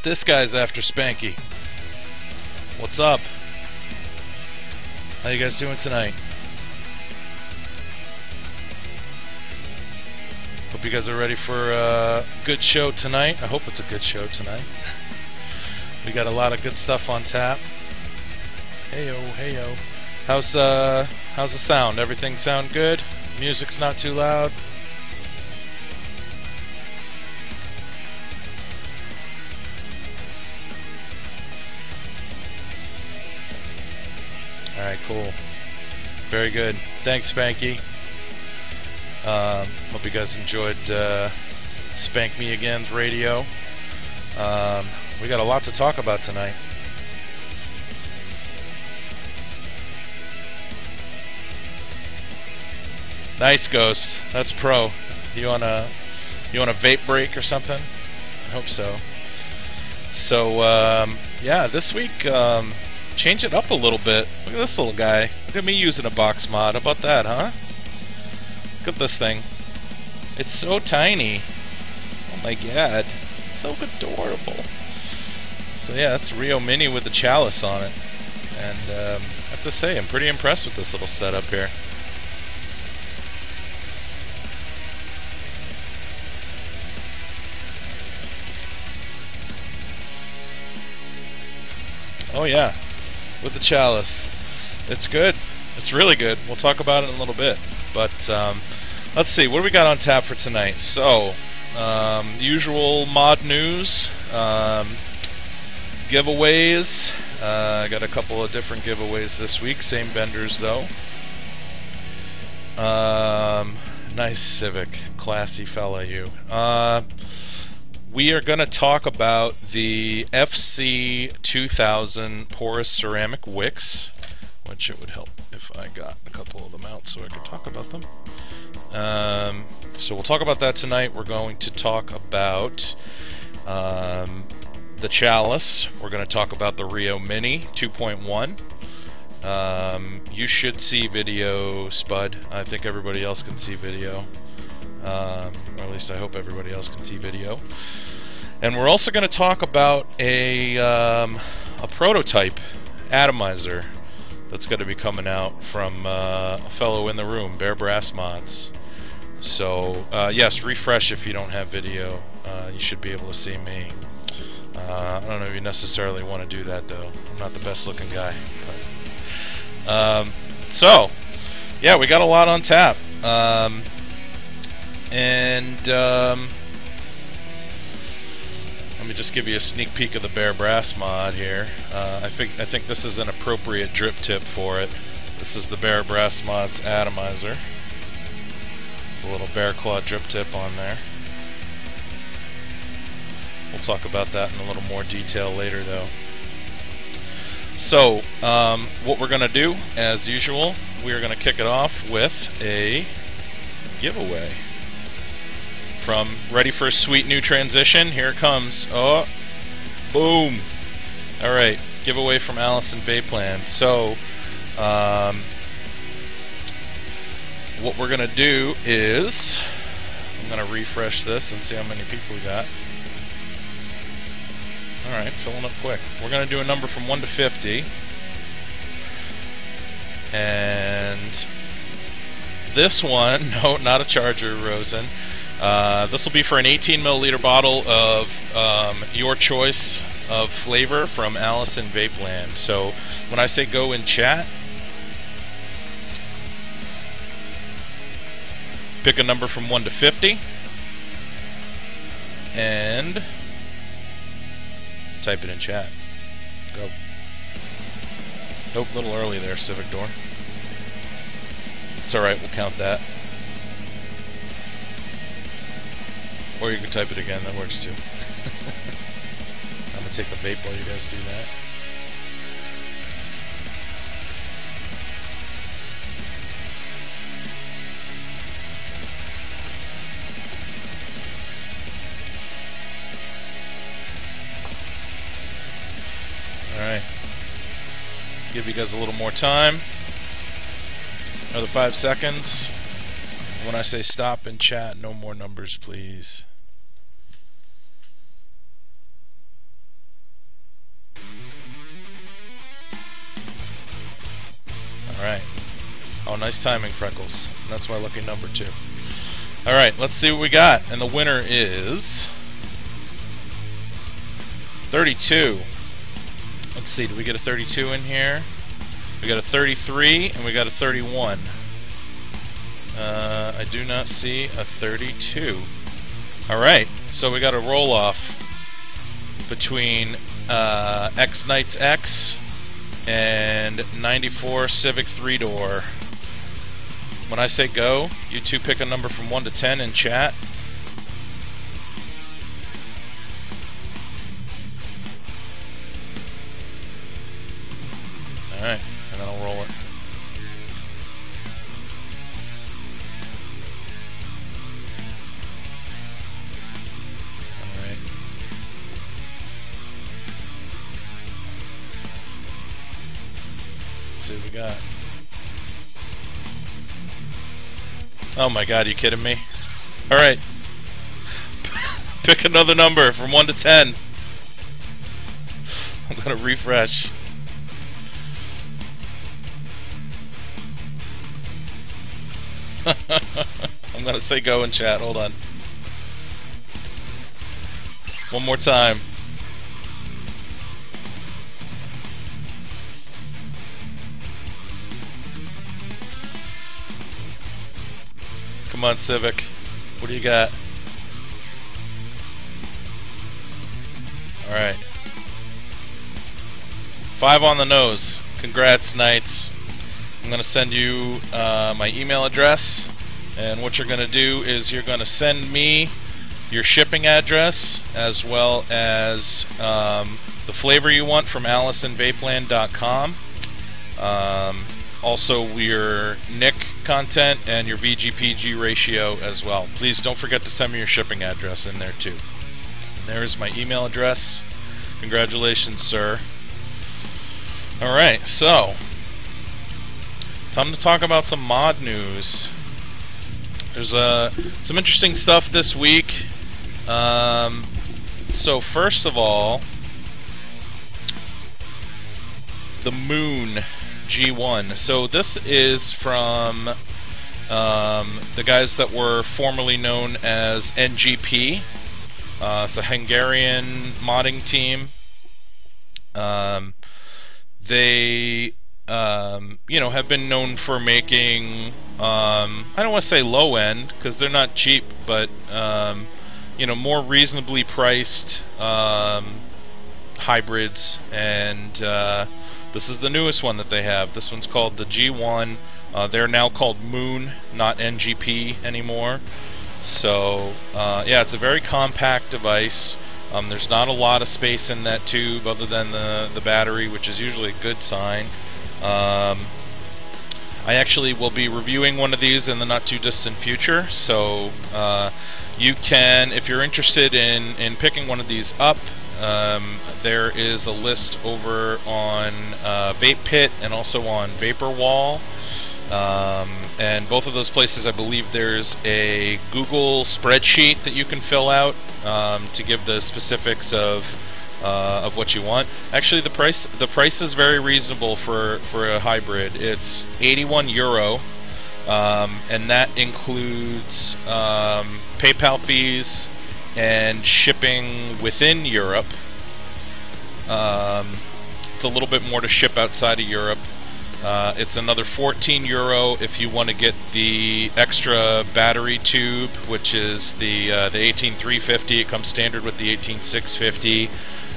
This guy's after Spanky. What's up? How you guys doing tonight? Hope you guys are ready for a good show tonight. I hope it's a good show tonight. We got a lot of good stuff on tap. Heyo, heyo. How's the sound? Everything sound good? Music's not too loud? Alright, cool. Very good. Thanks, Spanky. Hope you guys enjoyed Spank Me Again's radio. We got a lot to talk about tonight. Nice, Ghost. That's pro. You on a vape break or something? I hope so. So yeah, this week change it up a little bit. Look at this little guy. Look at me using a box mod. How about that, huh? Look at this thing. It's so tiny. Oh my god. It's so adorable. So yeah, that's REO Mini with the Chalice on it. And I have to say, I'm pretty impressed with this little setup here. Oh yeah, with the Chalice. It's good. It's really good. We'll talk about it in a little bit. But let's see, what do we got on tap for tonight? So, usual mod news, giveaways. I got a couple of different giveaways this week. Same vendors though. Nice Civic, classy fella you. We are going to talk about the FC 2000 porous ceramic wicks, which it would help if I got a couple of them out so I could talk about them. So we'll talk about that tonight. We're going to talk about the Chalice. We're going to talk about the REO Mini 2.1. You should see video, Spud. I think everybody else can see video. Or at least I hope everybody else can see video. And we're also going to talk about a prototype atomizer that's going to be coming out from a fellow in the room, BearBrass Mods. So yes, refresh if you don't have video. You should be able to see me. I don't know if you necessarily want to do that though. I'm not the best looking guy. But, so yeah, we got a lot on tap. Let me just give you a sneak peek of the BearBrass mod here. I think this is an appropriate drip tip for it. This is the BearBrass Mods atomizer. A little bear claw drip tip on there. We'll talk about that in a little more detail later though. So, what we're going to do, as usual, we are going to kick it off with a giveaway. From ready for a sweet new transition, here it comes. Oh, boom! All right, giveaway from Chalice and Rio. So, what we're gonna do is, I'm gonna refresh this and see how many people we got. All right, filling up quick. We're gonna do a number from 1 to 50, and this one, no, not a Charger, Rosen. This will be for an 18 milliliter bottle of your choice of flavor from Chalice and Rio. So when I say go in chat, pick a number from 1 to 50 and type it in chat. Go. Nope, a little early there, Civic Door. It's alright, we'll count that. Or you can type it again, that works too. I'm gonna take a vape while you guys do that. Alright. Give you guys a little more time. Another 5 seconds. When I say stop in chat, no more numbers, please. Oh, nice timing, Freckles. That's my lucky number, too. Alright, let's see what we got. And the winner is 32. Let's see, did we get a 32 in here? We got a 33, and we got a 31. I do not see a 32. Alright, so we got a roll-off between X Knights X and 94 Civic 3-door. When I say go, you two pick a number from 1 to 10 in chat. Alright, and then I'll roll it. Alright. Let's see what we got. Oh my god, are you kidding me? Alright. Pick another number from 1 to 10. I'm gonna refresh. I'm gonna say go in chat, hold on. One more time. Come on, Civic. What do you got? Alright. 5 on the nose. Congrats, Knights. I'm going to send you my email address. And what you're going to do is you're going to send me your shipping address as well as the flavor you want from AllisonVapeland.com. Also your NIC content and your VGPG ratio as well. Please don't forget to send me your shipping address in there too. And there's my email address. Congratulations, sir. Alright, so time to talk about some mod news. There's some interesting stuff this week. So first of all, the Moon G1. So this is from the guys that were formerly known as NGP. It's a Hungarian modding team. They have been known for making I don't want to say low end because they're not cheap, but more reasonably priced hybrids, and this is the newest one that they have. This one's called the G1. They're now called Moon, not NGP anymore. So yeah, it's a very compact device. There's not a lot of space in that tube other than the battery, which is usually a good sign. I actually will be reviewing one of these in the not too distant future, so you can, if you're interested in picking one of these up, there is a list over on Vape Pit and also on VaporWall, and both of those places I believe there's a Google spreadsheet that you can fill out to give the specifics of what you want. Actually, the price is very reasonable for a hybrid. It's €81, and that includes PayPal fees and shipping within Europe. It's a little bit more to ship outside of Europe. It's another €14 if you want to get the extra battery tube, which is the 18350. It comes standard with the 18650.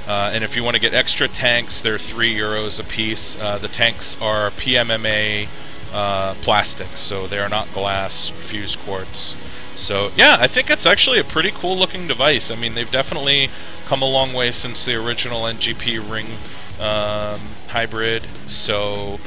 And if you want to get extra tanks, they're €3 a piece. The tanks are PMMA plastic, so they are not glass fused quartz. So yeah, I think it's actually a pretty cool looking device. I mean, they've definitely come a long way since the original NGP ring hybrid. So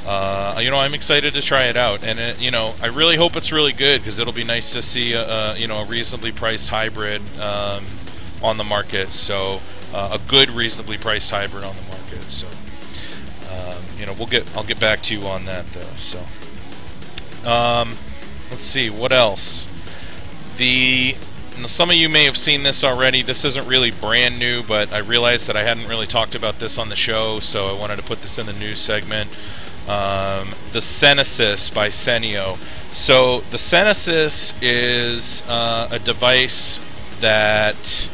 I'm excited to try it out, and I really hope it's really good, because it'll be nice to see a reasonably priced hybrid on the market. So a good reasonably priced hybrid on the market. So I'll get back to you on that though. So let's see what else. Some of you may have seen this already. This isn't really brand new, but I realized that I hadn't really talked about this on the show, so I wanted to put this in the news segment. the Senesys by Senio. So the Senesys is a device that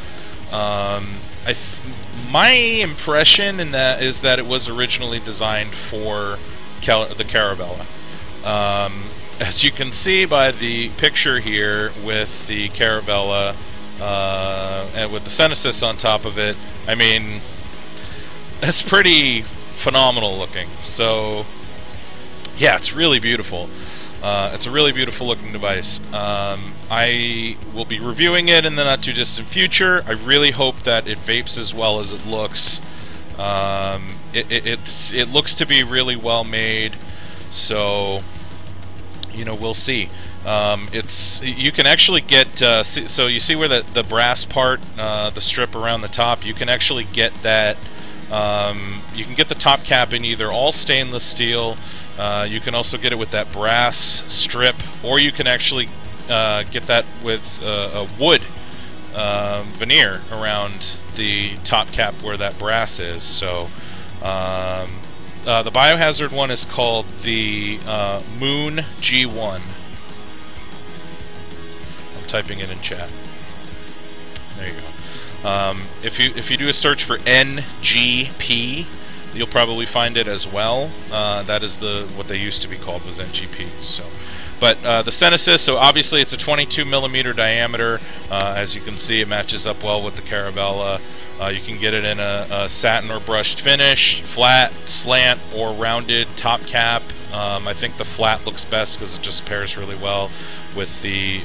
my impression in that is that it was originally designed for the Caravella. As you can see by the picture here with the Caravella and with the Senesys on top of it, I mean, that's pretty phenomenal looking. So yeah, it's really beautiful. It's a really beautiful looking device. I will be reviewing it in the not too distant future. I really hope that it vapes as well as it looks. It looks to be really well made, so you know, we'll see. You can actually get so you see where the brass part, the strip around the top, you can actually get that. You can get the top cap in either all stainless steel. You can also get it with that brass strip, or you can actually get that with a wood veneer around the top cap where that brass is. So the Biohazard one is called the Moon G1. I'm typing it in chat. There you go. If you do a search for NGP, you'll probably find it as well. That is what they used to be called, was NGP. So, but the Senesys, so obviously it's a 22 millimeter diameter. As you can see, it matches up well with the Caravella. You can get it in a satin or brushed finish, flat, slant, or rounded top cap. I think the flat looks best because it just pairs really well with the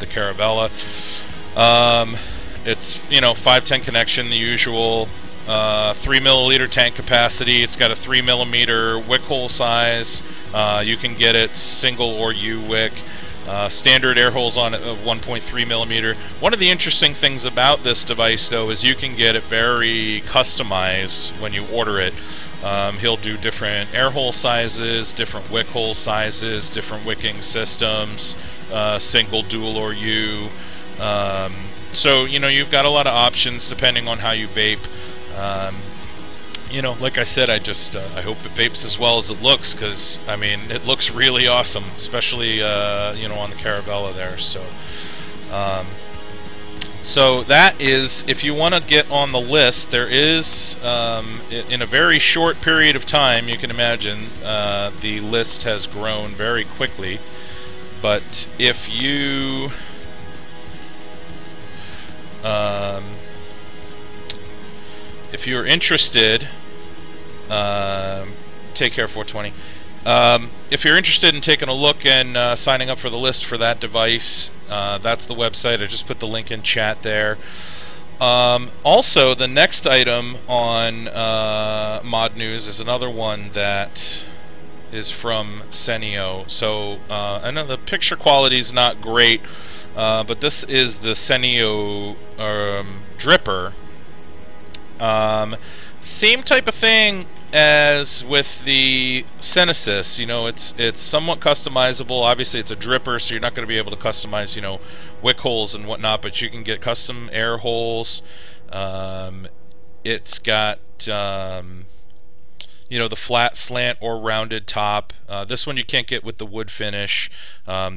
Caravella. It's, you know, 510 connection, the usual. 3 milliliter tank capacity. It's got a 3 millimeter wick hole size. You can get it single or U wick. Standard air holes on it of 1.3 millimeter. One of the interesting things about this device, though, is you can get it very customized when you order it. He'll do different air hole sizes, different wick hole sizes, different wicking systems, single, dual, or U. So, you know, you've got a lot of options depending on how you vape. You know, like I said, I hope it vapes as well as it looks, because, I mean, it looks really awesome, especially, you know, on the Caravella there. So that is, if you want to get on the list, there is, in a very short period of time, you can imagine, the list has grown very quickly. But if you... if you're interested, take care 420. If you're interested in taking a look and signing up for the list for that device, that's the website. I just put the link in chat there. Also, the next item on Mod News is another one that is from Senio. So I know the picture quality is not great, but this is the Senio dripper. Same type of thing as with the Senesys. You know, it's somewhat customizable. Obviously, it's a dripper, so you're not going to be able to customize, you know, wick holes and whatnot, but you can get custom air holes. It's got you know, the flat, slant, or rounded top. This one you can't get with the wood finish.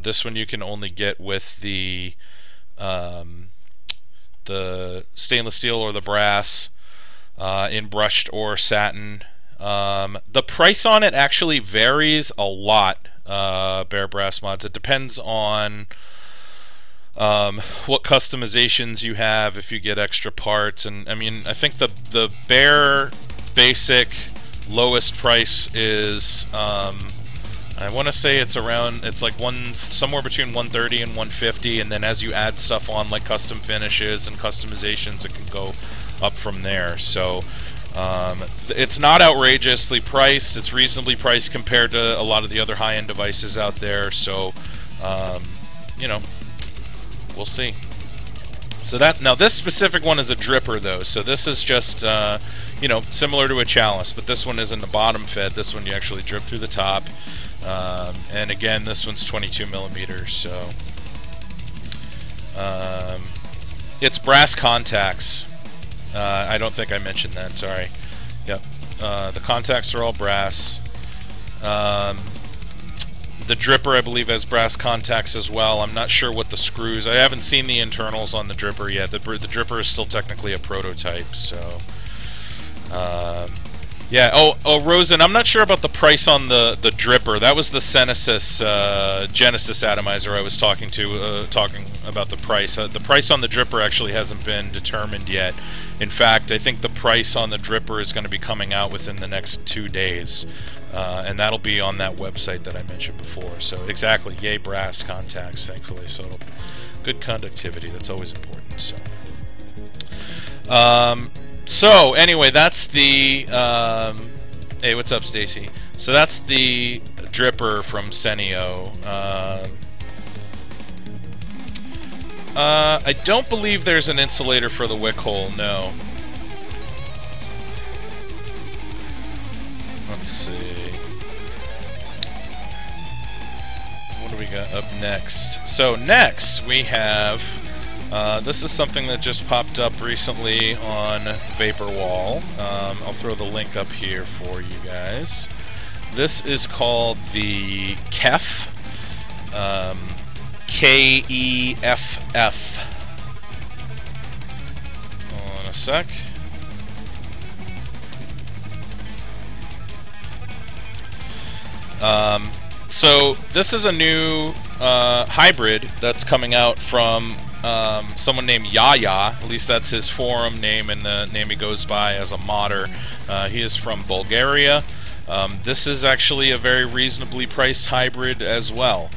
This one you can only get with the stainless steel or the brass, in brushed or satin. The price on it actually varies a lot, BearBrass Mods. It depends on what customizations you have, if you get extra parts. And I mean, I think the bare basic lowest price is I want to say it's like somewhere between 130 and 150, and then as you add stuff on, like custom finishes and customizations, it can go up from there. So it's not outrageously priced. It's reasonably priced compared to a lot of the other high-end devices out there. So you know, we'll see. So now this specific one is a dripper, though. So this is just you know, similar to a Chalice, but this one isn't the bottom fed. This one you actually drip through the top. And again, this one's 22 millimeters. So it's brass contacts. I don't think I mentioned that. Sorry. Yep. The contacts are all brass. The dripper, I believe, has brass contacts as well. I'm not sure what the screws. I haven't seen the internals on the dripper yet. The dripper is still technically a prototype, so. Yeah. Oh, Rosen, I'm not sure about the price on the dripper. That was the Genesis atomizer I was talking about the price. The price on the dripper actually hasn't been determined yet. In fact, I think the price on the dripper is going to be coming out within the next 2 days. And that'll be on that website that I mentioned before. So exactly, yay brass contacts, thankfully. So good conductivity, that's always important. So anyway, that's the hey, what's up, Stacy? So that's the dripper from Senio. I don't believe there's an insulator for the wick hole, no. Let's see. What do we got up next? So next we have, this is something that just popped up recently on Vaporwall. I'll throw the link up here for you guys. This is called the KEFF. K-E-F-F. Hold on a sec. So this is a new hybrid that's coming out from someone named Yaya. At least that's his forum name and the name he goes by as a modder. He is from Bulgaria. This is actually a very reasonably priced hybrid as well.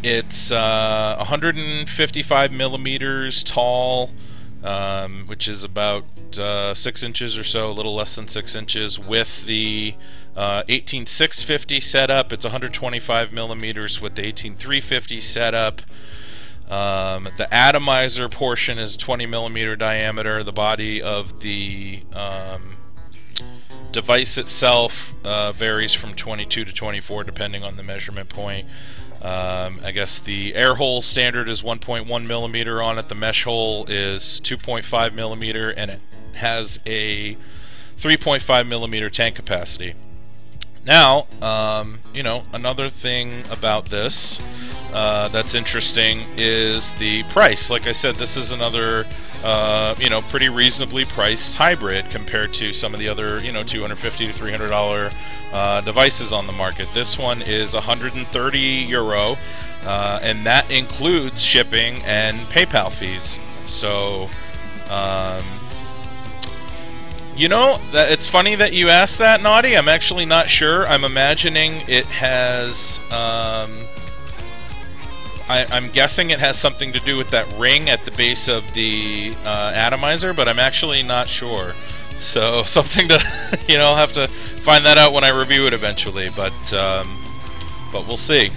It's 155 millimeters tall, which is about 6 inches or so, a little less than 6 inches, with the 18650 setup. It's 125 millimeters with the 18350 setup. The atomizer portion is 20 millimeter diameter. The body of the device itself varies from 22 to 24 depending on the measurement point. I guess the air hole standard is 1.1 millimeter on it. The mesh hole is 2.5 millimeter, and it has a 3.5 millimeter tank capacity. Now, you know, another thing about this that's interesting is the price. Like I said, this is another, you know, pretty reasonably priced hybrid compared to some of the other, you know, $250 to $300 devices on the market. This one is 130 euro, and that includes shipping and PayPal fees. So, you know, it's funny that you asked that, Naughty. I'm actually not sure. I'm imagining it has, I'm guessing it has something to do with that ring at the base of the atomizer, but I'm actually not sure. So something to, you know, I'll have to find that out when I review it eventually, but we'll see.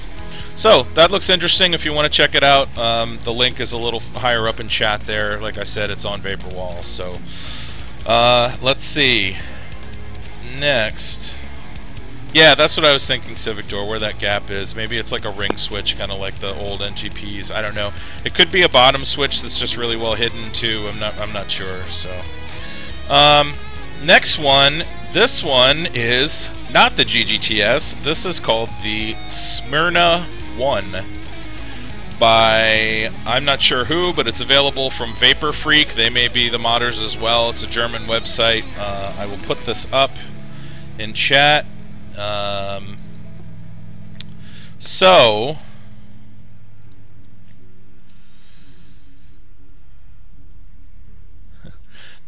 So that looks interesting. If you want to check it out, the link is a little higher up in chat there. Like I said, it's on Vaporwall. So let's see. Next. Yeah, that's what I was thinking, Civic Door, where that gap is. Maybe it's like a ring switch, kind of like the old NGPs. I don't know. It could be a bottom switch that's just really well hidden too. I'm not sure. So next one. This one is not the GGTS. This is called the Smyrna 1 by I'm not sure who, but it's available from Vapor Freak. They may be the modders as well. It's a German website. I will put this up in chat. So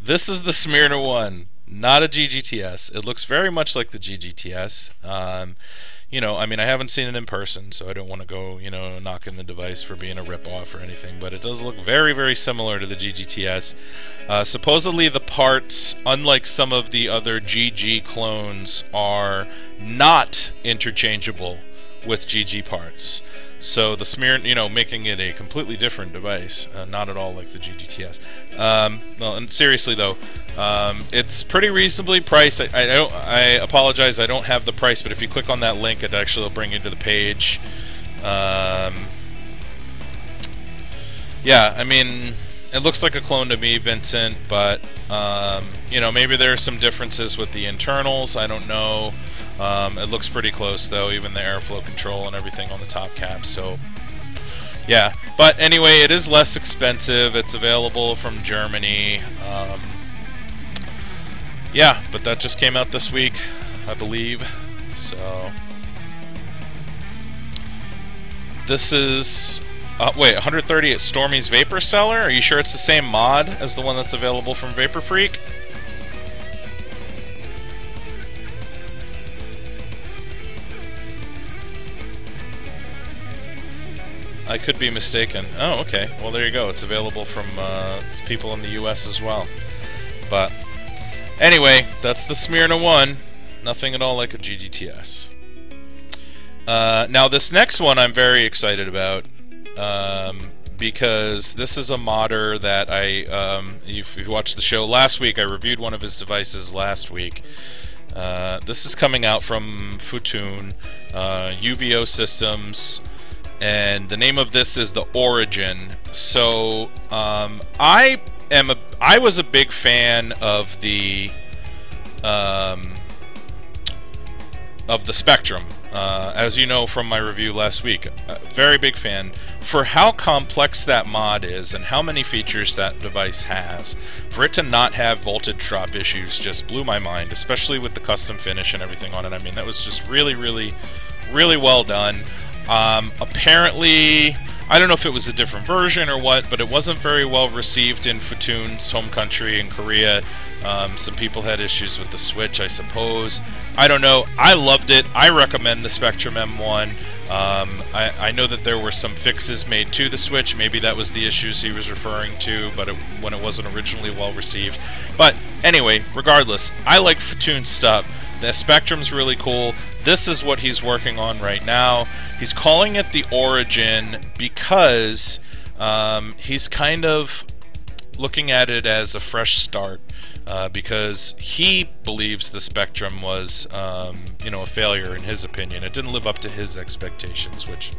this is the Smyrna 1, not a GGTS. It looks very much like the GGTS. You know, I mean, I haven't seen it in person, so I don't want to go, you know, knocking the device for being a ripoff or anything, but it does look very, very similar to the GGTS. Supposedly the parts, unlike some of the other GG clones, are not interchangeable with GG parts. So the Smyrna, you know, making it a completely different device, not at all like the GGTS. Well, and seriously though, it's pretty reasonably priced. I apologize, I don't have the price, but if you click on that link, it actually will bring you to the page. Yeah, I mean, It looks like a clone to me, Vincent, but you know, maybe there are some differences with the internals. I don't know. It looks pretty close though, even the airflow control and everything on the top cap. So yeah, but anyway, it is less expensive. It's available from Germany. Yeah, but that just came out this week, I believe. So this is wait, 130 at Stormy's Vapor Cellar? Are you sure it's the same mod as the one that's available from Vapor Freak? I could be mistaken. Oh, okay. Well, there you go. It's available from people in the US as well. But anyway, that's the Smyrna one. Nothing at all like a GGTS. Now this next one I'm very excited about. Because this is a modder that if you watched the show last week, I reviewed one of his devices last week. This is coming out from Futun, UVO Systems, and the name of this is the Origin. So I was a big fan of the Spectrum. As you know from my review last week, very big fan. For how complex that mod is and how many features that device has, for it to not have voltage drop issues just blew my mind, especially with the custom finish and everything on it. I mean, that was just really, really, really well done. Apparently, I don't know if it was a different version or what, but it wasn't very well received in Futun's home country in Korea. Some people had issues with the Switch, I suppose. I don't know. I loved it. I recommend the Spectrum M1. I know that there were some fixes made to the Switch. Maybe that was the issues he was referring to, but when it wasn't originally well received. But anyway, regardless, I like Futun's stuff. The Spectrum's really cool. This is what he's working on right now. He's calling it the Origin because he's kind of looking at it as a fresh start. Because he believes the Spectrum was, you know, a failure in his opinion. It didn't live up to his expectations, which,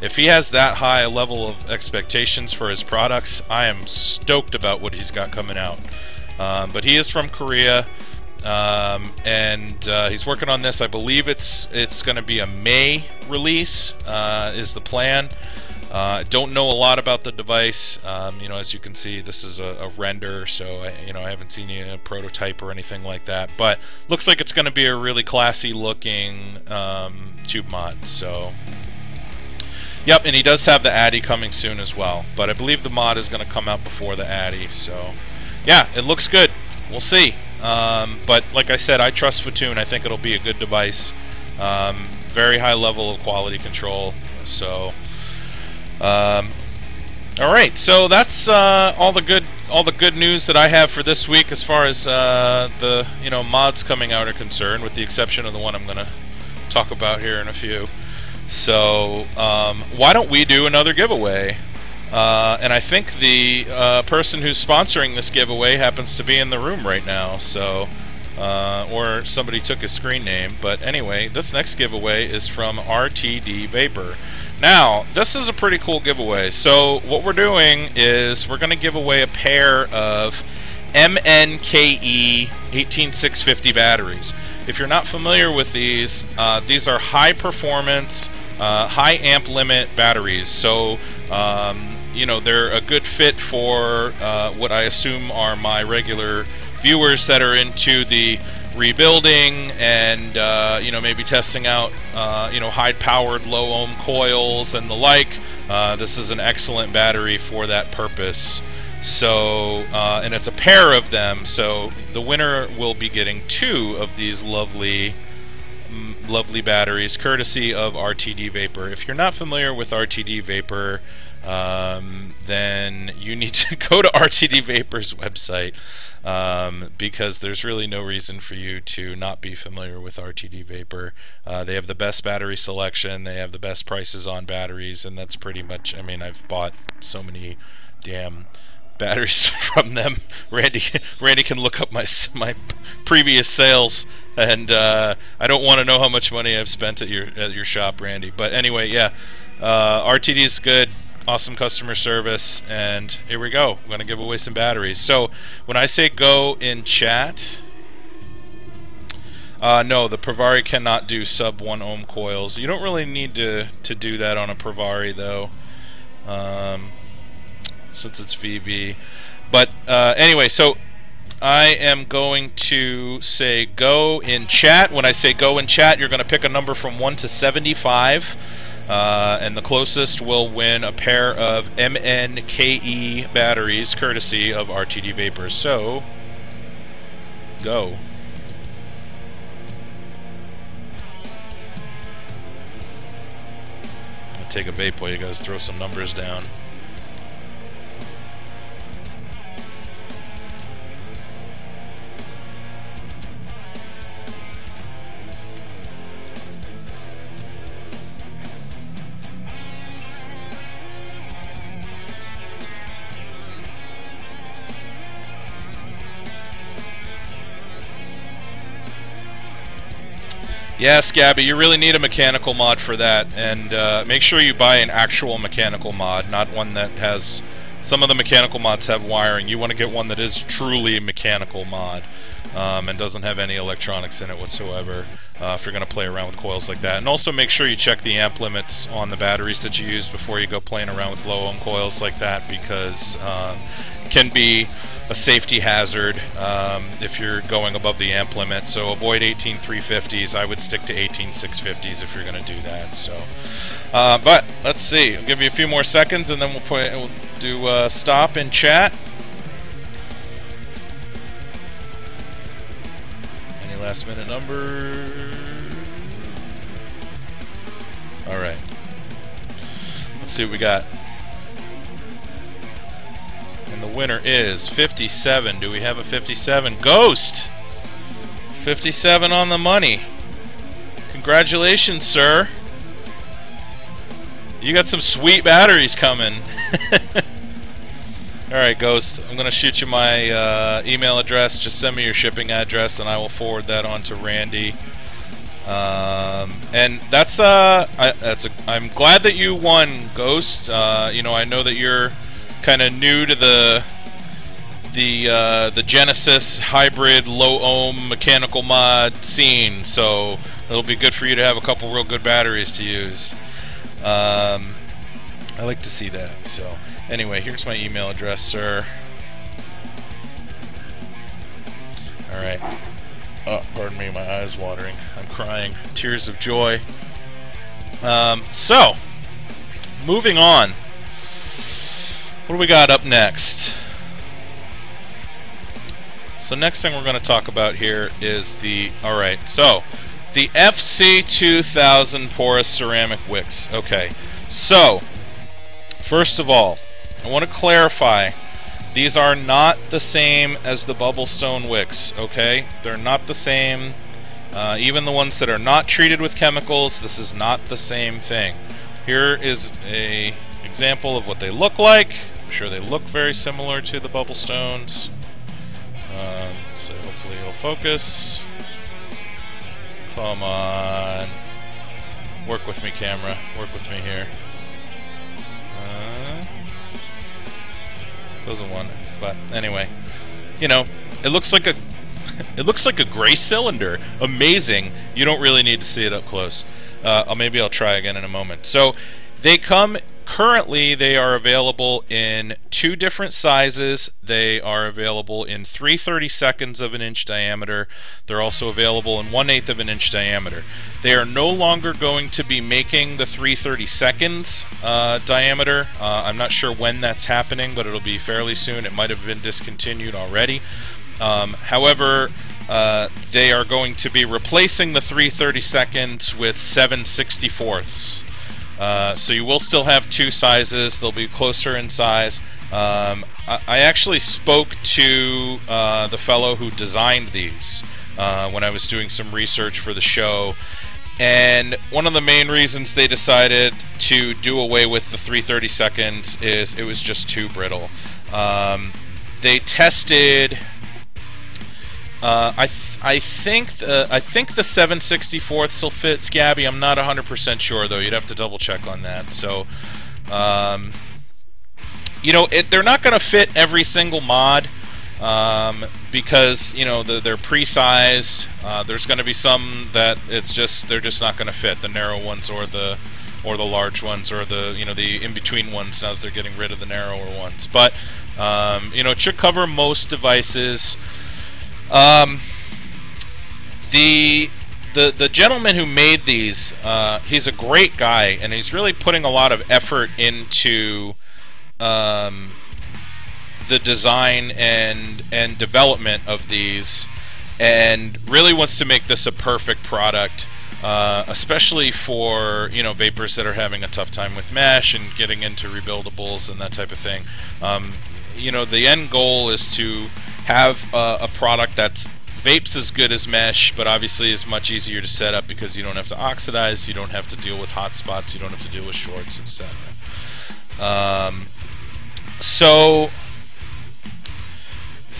if he has that high a level of expectations for his products, I am stoked about what he's got coming out. But he is from Korea, and he's working on this. I believe it's going to be a May release, is the plan. Don't know a lot about the device. You know, as you can see, this is a render, so I haven't seen a prototype or anything like that. But looks like it's going to be a really classy looking tube mod. So, yep, and he does have the Addy coming soon as well. But I believe the mod is going to come out before the Addy. So, yeah, it looks good. We'll see. But like I said, I trust Futun. I think it'll be a good device. Very high level of quality control. So. All right, so that's all the good news that I have for this week as far as the mods coming out are concerned, with the exception of the one I'm going to talk about here in a few. So why don't we do another giveaway? And I think the person who's sponsoring this giveaway happens to be in the room right now. So. Or somebody took his screen name, but anyway, this next giveaway is from RTD Vapor. Now, this is a pretty cool giveaway. So what we're doing is we're going to give away a pair of MNKE 18650 batteries. If you're not familiar with these are high performance, high amp limit batteries. So they're a good fit for what I assume are my regular viewers that are into the rebuilding and maybe testing out high-powered low-ohm coils and the like. This is an excellent battery for that purpose. So and it's a pair of them. So the winner will be getting 2 of these lovely batteries, courtesy of RTD Vapor. If you're not familiar with RTD Vapor, then you need to go to RTD Vapor's website, because there's really no reason for you to not be familiar with RTD Vapor. They have the best battery selection, they have the best prices on batteries, and that's pretty much, I mean, I've bought so many damn batteries from them. Randy can look up my previous sales, and I don't want to know how much money I've spent at your shop, Randy. But anyway, yeah, RTD is good. awesome customer service, and here we go. I'm going to give away some batteries. So when I say go in chat, no, the Pravari cannot do sub 1 ohm coils. You don't really need to do that on a Pravari though, since it's VV. But anyway, so I am going to say go in chat. When I say go in chat, you're going to pick a number from 1 to 75. And the closest will win a pair of MNKE batteries, courtesy of RTD Vapors. So, go. I'll take a vape while you guys throw some numbers down. Yes, Gabby, you really need a mechanical mod for that, and make sure you buy an actual mechanical mod, not one that has... Some of the mechanical mods have wiring. You want to get one that is truly a mechanical mod, and doesn't have any electronics in it whatsoever, if you're going to play around with coils like that. And also make sure you check the amp limits on the batteries that you use before you go playing around with low ohm coils like that, because it can be a safety hazard if you're going above the amp limit. So avoid 18350s. I would stick to 18650s if you're going to do that. So, but let's see. I'll give you a few more seconds, and then we'll do stop in chat. Any last minute numbers? All right. Let's see what we got. And the winner is 57. Do we have a 57? Ghost! 57 on the money. Congratulations, sir. You got some sweet batteries coming. Alright, Ghost. I'm going to shoot you my email address. Just send me your shipping address and I will forward that on to Randy. And that's I'm glad that you won, Ghost. You know, I know that you're kind of new to the Genesis hybrid low ohm mechanical mod scene, so it'll be good for you to have a couple real good batteries to use. I like to see that. So anyway, here's my email address, sir. Alright. Oh, pardon me, my eyes watering. I'm crying. Tears of joy. So, moving on. What do we got up next? So next thing we're going to talk about here is the... Alright, so the FC2000 porous ceramic wicks. Okay, so first of all, I want to clarify, these are not the same as the Bubblestone wicks, okay? They're not the same. Even the ones that are not treated with chemicals, this is not the same thing. Here is a example of what they look like. I'm sure they look very similar to the Bubblestones. So hopefully it'll focus. Come on. Work with me, camera. Work with me here. Doesn't want it, but anyway, you know, it looks like a it looks like a gray cylinder. Amazing. You don't really need to see it up close. Maybe I'll try again in a moment. So they come currently. They are available in 2 different sizes. They are available in 3/32 of an inch diameter. They're also available in 1/8 of an inch diameter. They are no longer going to be making the 3/32 diameter. I'm not sure when that's happening, but it'll be fairly soon. It might have been discontinued already. However, they are going to be replacing the 3/32 with 7/64. So you will still have 2 sizes. They'll be closer in size. I actually spoke to the fellow who designed these when I was doing some research for the show, and one of the main reasons they decided to do away with the 3/32 is it was just too brittle. They tested. I think the 7/64 will fit, Scabby. I'm not 100% sure though. You'd have to double check on that. So you know, they're not going to fit every single mod. Because, you know, they're pre-sized. There's going to be some that they're just not going to fit, the narrow ones or the large ones, or the, you know, the in-between ones, now that they're getting rid of the narrower ones. But you know, it should cover most devices. The gentleman who made these, he's a great guy, and he's really putting a lot of effort into the design and development of these, and really wants to make this a perfect product, especially for, you know, vapors that are having a tough time with mesh and getting into rebuildables and that type of thing. You know, the end goal is to have a product that's vapes as good as mesh, but obviously is much easier to set up because you don't have to oxidize, you don't have to deal with hot spots, you don't have to deal with shorts, etc. So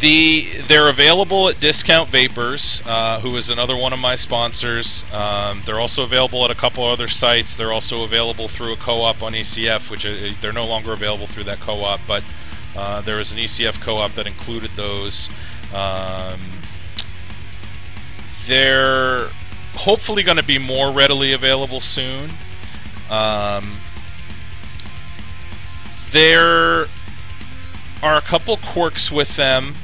they're available at Discount Vapors, who is another one of my sponsors. They're also available at a couple other sites. They're also available through a co-op on ECF, which they're no longer available through that co-op, but there is an ECF co-op that included those. They're hopefully going to be more readily available soon. There are a couple quirks with them.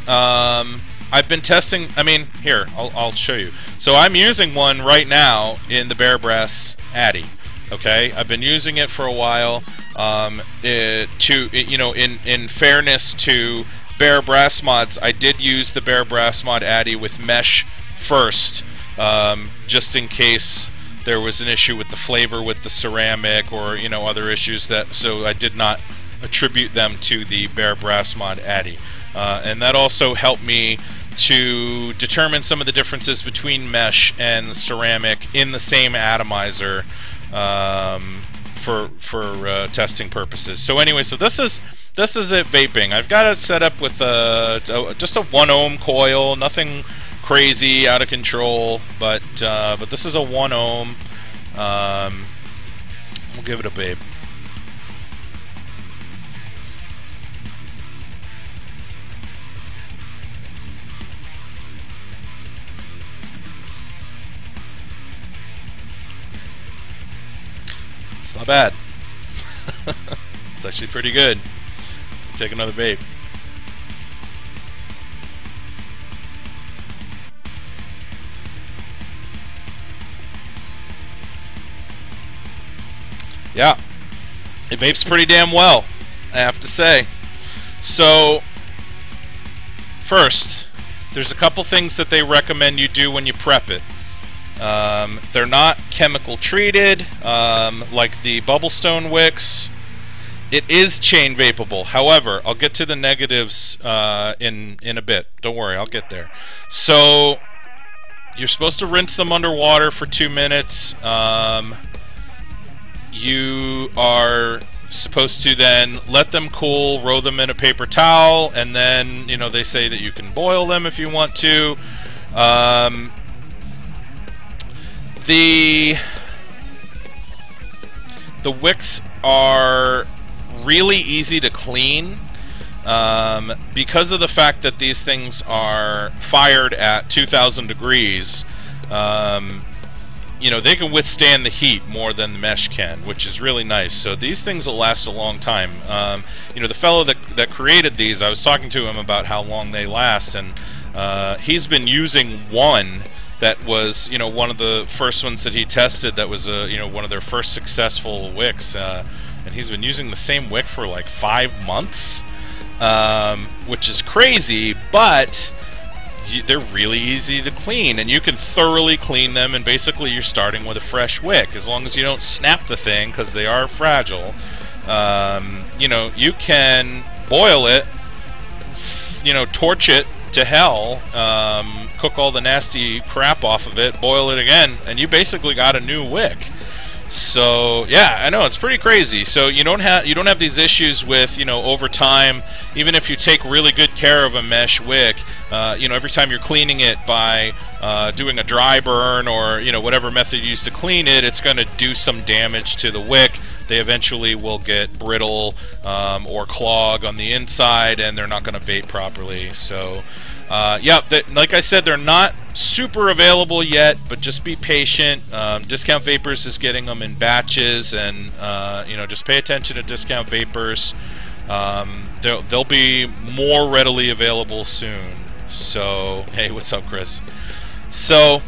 I've been testing. I mean, here, I'll show you. So I'm using one right now in the BearBrass Addy. Okay, I've been using it for a while. You know, in fairness to BearBrass Mods, I did use the BearBrass Mod Addy with mesh first, just in case there was an issue with the flavor with the ceramic, or, you know, other issues so I did not attribute them to the BearBrass Mod Addy. And that also helped me to determine some of the differences between mesh and ceramic in the same atomizer, for testing purposes. So anyway, so this is it vaping. I've got it set up with just a 1 ohm coil, nothing crazy out of control, but this is a 1 ohm. We'll give it a vape. It's not bad. It's actually pretty good. Take another vape. Yeah, it vapes pretty damn well, I have to say. So, first, there's a couple things that they recommend you do when you prep it. They're not chemical treated, like the Bubblestone wicks. It is chain vapable. However, I'll get to the negatives in a bit. Don't worry, I'll get there. So, you're supposed to rinse them underwater for 2 minutes. You are supposed to then let them cool, roll them in a paper towel, and then, you know, they say that you can boil them if you want to. The wicks are really easy to clean, because of the fact that these things are fired at 2,000 degrees. You know, they can withstand the heat more than the mesh can, which is really nice. So these things will last a long time. You know, the fellow that created these, I was talking to him about how long they last, and he's been using one that was, you know, one of the first ones that he tested that was, you know, one of their first successful wicks. And he's been using the same wick for like 5 months, which is crazy, but they're really easy to clean, and you can thoroughly clean them, and basically you're starting with a fresh wick, as long as you don't snap the thing, because they are fragile. You know, you can boil it, you know, torch it to hell, cook all the nasty crap off of it, boil it again, and you basically got a new wick. So yeah, I know, it's pretty crazy. So you don't have these issues with, you know, over time, even if you take really good care of a mesh wick, you know, every time you're cleaning it by doing a dry burn, or, you know, whatever method you use to clean it, it's going to do some damage to the wick. they eventually will get brittle or clog on the inside, and they're not going to vape properly. So yeah, like I said, they're not super available yet, but just be patient. Discount Vapors is getting them in batches, and you know, just pay attention to Discount Vapors. They'll be more readily available soon. So, hey, what's up, Chris? So,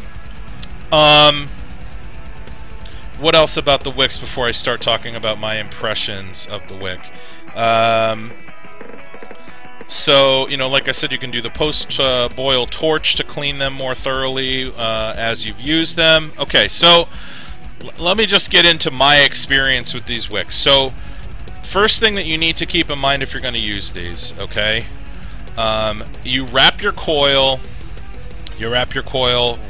what else about the wicks before I start talking about my impressions of the wick? So, you know, like I said, you can do the post-boil torch to clean them more thoroughly as you've used them. Okay, so let me just get into my experience with these wicks. So, first thing that you need to keep in mind if you're going to use these, okay? You wrap your coil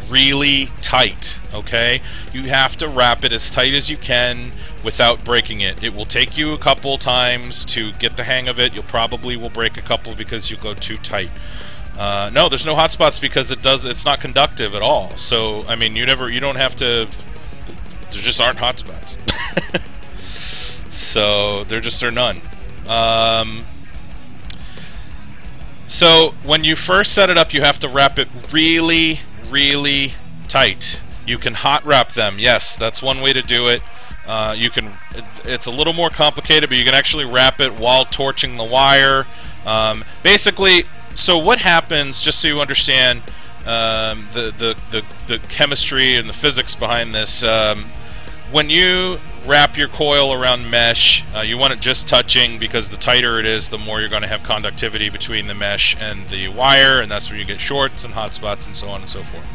really tight, okay? You have to wrap it as tight as you can without breaking it. It will take you a couple times to get the hang of it. You probably will break a couple because you go too tight. No, there's no hot spots because it's not conductive at all. So, I mean, you don't have to, there just aren't hot spots. So, there are none. So, when you first set it up, you have to wrap it really, really tight. You can hot wrap them. Yes, that's one way to do it. It's a little more complicated, but you can actually wrap it while torching the wire. Basically, so what happens, just so you understand the chemistry and the physics behind this, when you wrap your coil around mesh, you want it just touching, because the tighter it is, the more you're going to have conductivity between the mesh and the wire, and that's where you get shorts and hot spots and so on and so forth.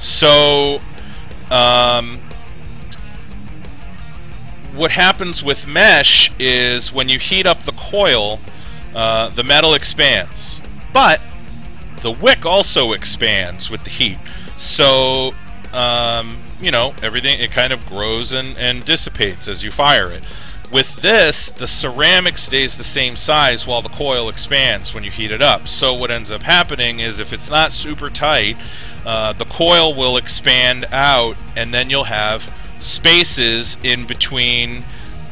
So, what happens with mesh is when you heat up the coil, the metal expands, but the wick also expands with the heat. So, you know, everything, it kind of grows and dissipates as you fire it. With this, the ceramic stays the same size while the coil expands when you heat it up. So what ends up happening is, if it's not super tight, the coil will expand out, and then you'll have spaces in between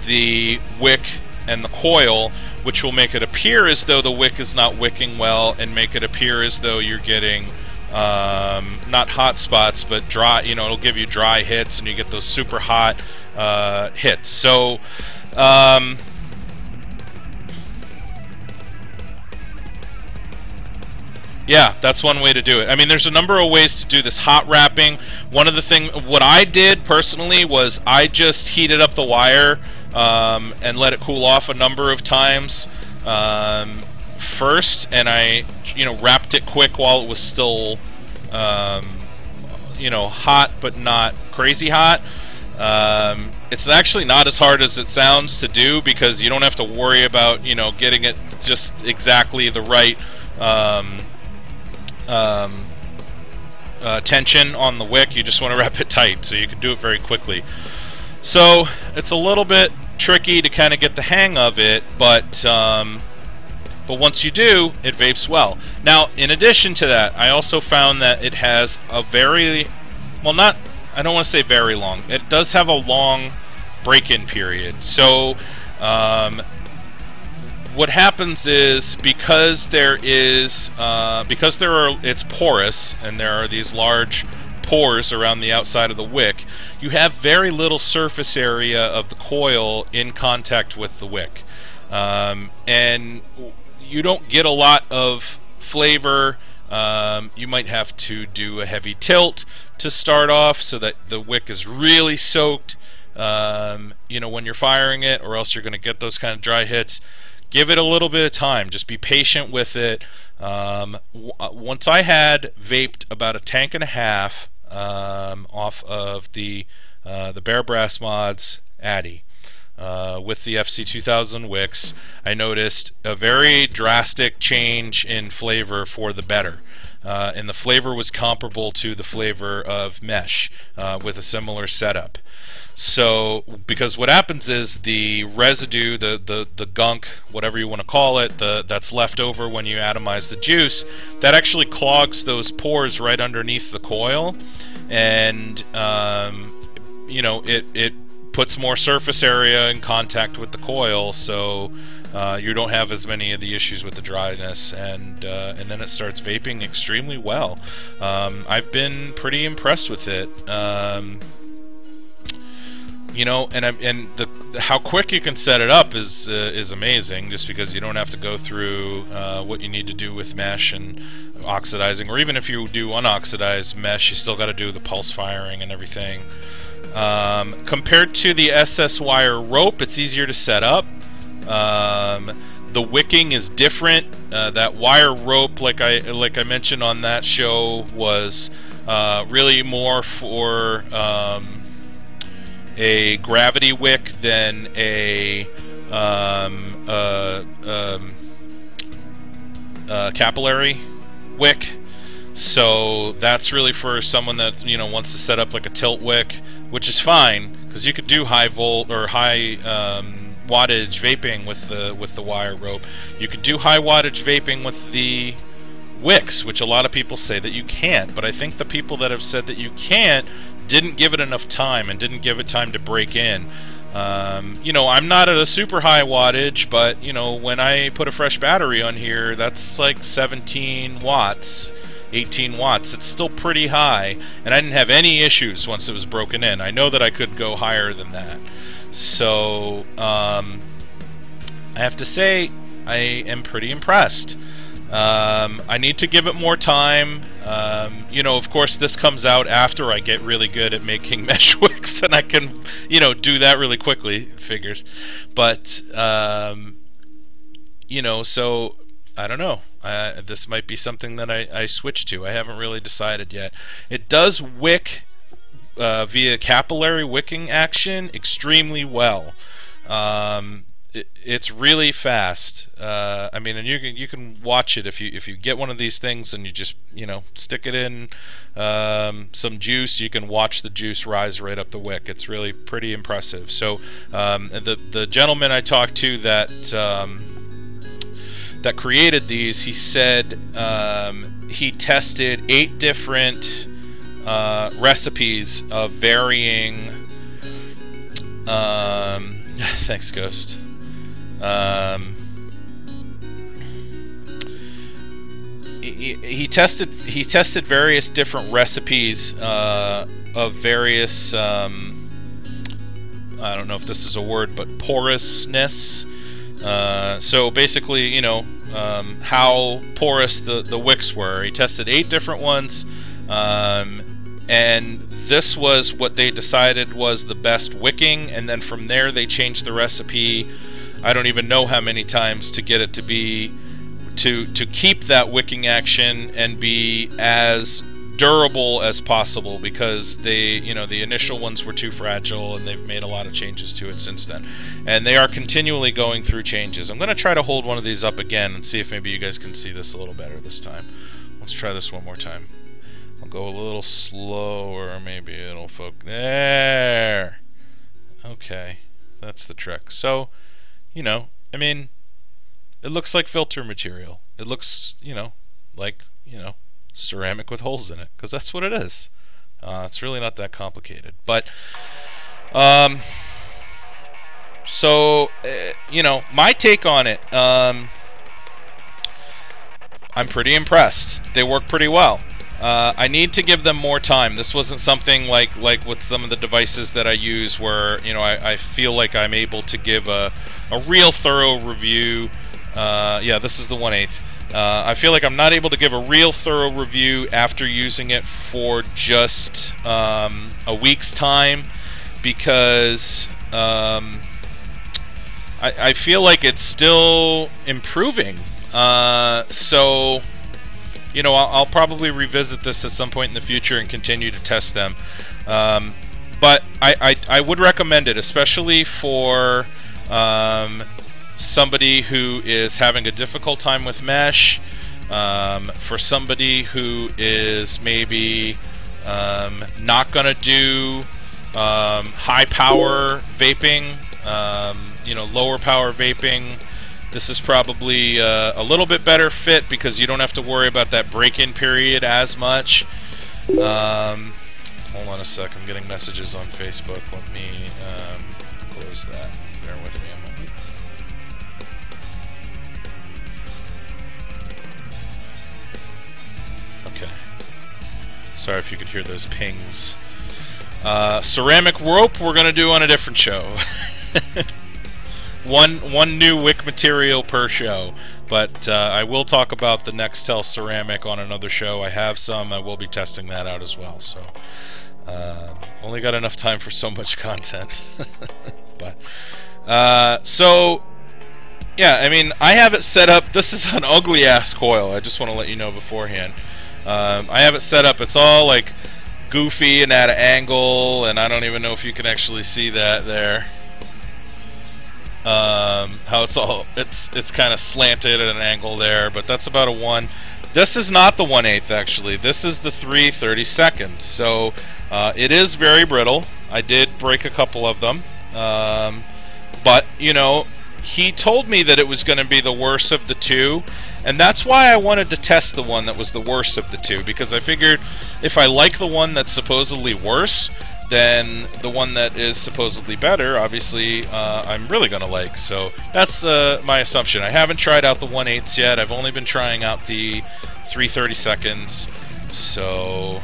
the wick and the coil, which will make it appear as though the wick is not wicking well, and make it appear as though you're getting not hot spots, but dry. You know, it'll give you dry hits, and you get those super hot hits. So, yeah, that's one way to do it. I mean, there's a number of ways to do this hot wrapping. What I did personally was I just heated up the wire and let it cool off a number of times first, and I, you know, wrapped it quick while it was still, you know, hot but not crazy hot. It's actually not as hard as it sounds to do, because you don't have to worry about, you know, getting it just exactly the right tension on the wick. You just want to wrap it tight, so you can do it very quickly. So it's a little bit tricky to kind of get the hang of it, but once you do, it vapes well. Now, in addition to that, I also found that it has a very, well, not, I don't want to say very long, it does have a long break-in period. So what happens is, because it's porous, and there are these large pores around the outside of the wick, you have very little surface area of the coil in contact with the wick, and you don't get a lot of flavor. You might have to do a heavy tilt to start off, so that the wick is really soaked, you know, when you're firing it, or else you're going to get those kind of dry hits. Give it a little bit of time. Just be patient with it. Once I had vaped about a tank and a half off of the BearBrass Mods Addy with the FC2000 wicks, I noticed a very drastic change in flavor for the better. And the flavor was comparable to the flavor of mesh with a similar setup. So, because what happens is, the residue, the gunk, whatever you want to call it, that's left over when you atomize the juice, that actually clogs those pores right underneath the coil, and you know, it puts more surface area in contact with the coil, so you don't have as many of the issues with the dryness, and then it starts vaping extremely well. I've been pretty impressed with it. You know, and how quick you can set it up is amazing, just because you don't have to go through what you need to do with mesh and oxidizing, or even if you do unoxidized mesh, you still got to do the pulse firing and everything. Compared to the SS wire rope, it's easier to set up. The wicking is different. That wire rope, like I mentioned on that show, was really more for a gravity wick than a capillary wick. So that's really for someone that, you know, wants to set up like a tilt wick, which is fine, because you could do high volt or high wattage vaping with the wire rope. You could do high wattage vaping with the wicks, which a lot of people say that you can't, but I think the people that have said that you can't didn't give it enough time and didn't give it time to break in. You know, I'm not at a super high wattage, but you know, when I put a fresh battery on here, that's like 17 watts, 18 watts. It's still pretty high, and I didn't have any issues once it was broken in. I know that I could go higher than that. So I have to say I am pretty impressed. I need to give it more time. You know, of course, this comes out after I get really good at making mesh wicks, and I can, you know, do that really quickly, figures. But, you know, so, I don't know. This might be something that I switch to. I haven't really decided yet. It does wick via capillary wicking action extremely well. It's really fast. I mean, and you can watch it if you get one of these things and you just, you know, stick it in some juice. You can watch the juice rise right up the wick. It's really pretty impressive. So the gentleman I talked to that that created these, he said he tested 8 different recipes of varying. Thanks, Ghost. He tested various different recipes of various I don't know if this is a word, but porousness. So basically, you know, how porous the wicks were. He tested 8 different ones, and this was what they decided was the best wicking, and then from there they changed the recipe. I don't even know how many times to get it to be to keep that wicking action and be as durable as possible, because they, you know, the initial ones were too fragile, and they've made a lot of changes to it since then, and they are continually going through changes. I'm going to try to hold one of these up again and see if maybe you guys can see this a little better this time. Let's try this one more time. I'll go a little slower, maybe it'll focus. There! Okay, that's the trick. So, you know, I mean, it looks like filter material. It looks, you know, like, you know, ceramic with holes in it, because that's what it is. It's really not that complicated. But, so, you know, my take on it, I'm pretty impressed. They work pretty well. I need to give them more time. This wasn't something like with some of the devices that I use where, you know, I feel like I'm able to give a real thorough review. Yeah, this is the 1/8. I feel like I'm not able to give a real thorough review after using it for just a week's time, because I feel like it's still improving. So, you know, I'll probably revisit this at some point in the future and continue to test them. But I would recommend it, especially for somebody who is having a difficult time with mesh, for somebody who is maybe not going to do high power vaping, you know, lower power vaping. This is probably a little bit better fit, because you don't have to worry about that break-in period as much. hold on a sec. I'm getting messages on Facebook. Let me close that. Bear with me a moment. Okay. Sorry if you could hear those pings. Ceramic rope we're going to do on a different show. One new wick material per show. But I will talk about the Nextel ceramic on another show. I have some. I will be testing that out as well. So only got enough time for so much content. But so yeah, I mean, I have it set up. This is an ugly ass coil. I just want to let you know beforehand. I have it set up. It's all like goofy and at an angle, and I don't even know if you can actually see that there. How it's kind of slanted at an angle there, but that's about a 1. This is not the 1/8 actually. This is the 3/32. So it is very brittle. I did break a couple of them, but you know, he told me that it was going to be the worst of the two, and that's why I wanted to test the one that was the worst of the two, because I figured if I like the one that's supposedly worse, then the one that is supposedly better, obviously, I'm really going to like. So that's my assumption. I haven't tried out the 1/8 yet. I've only been trying out the 3/32. So,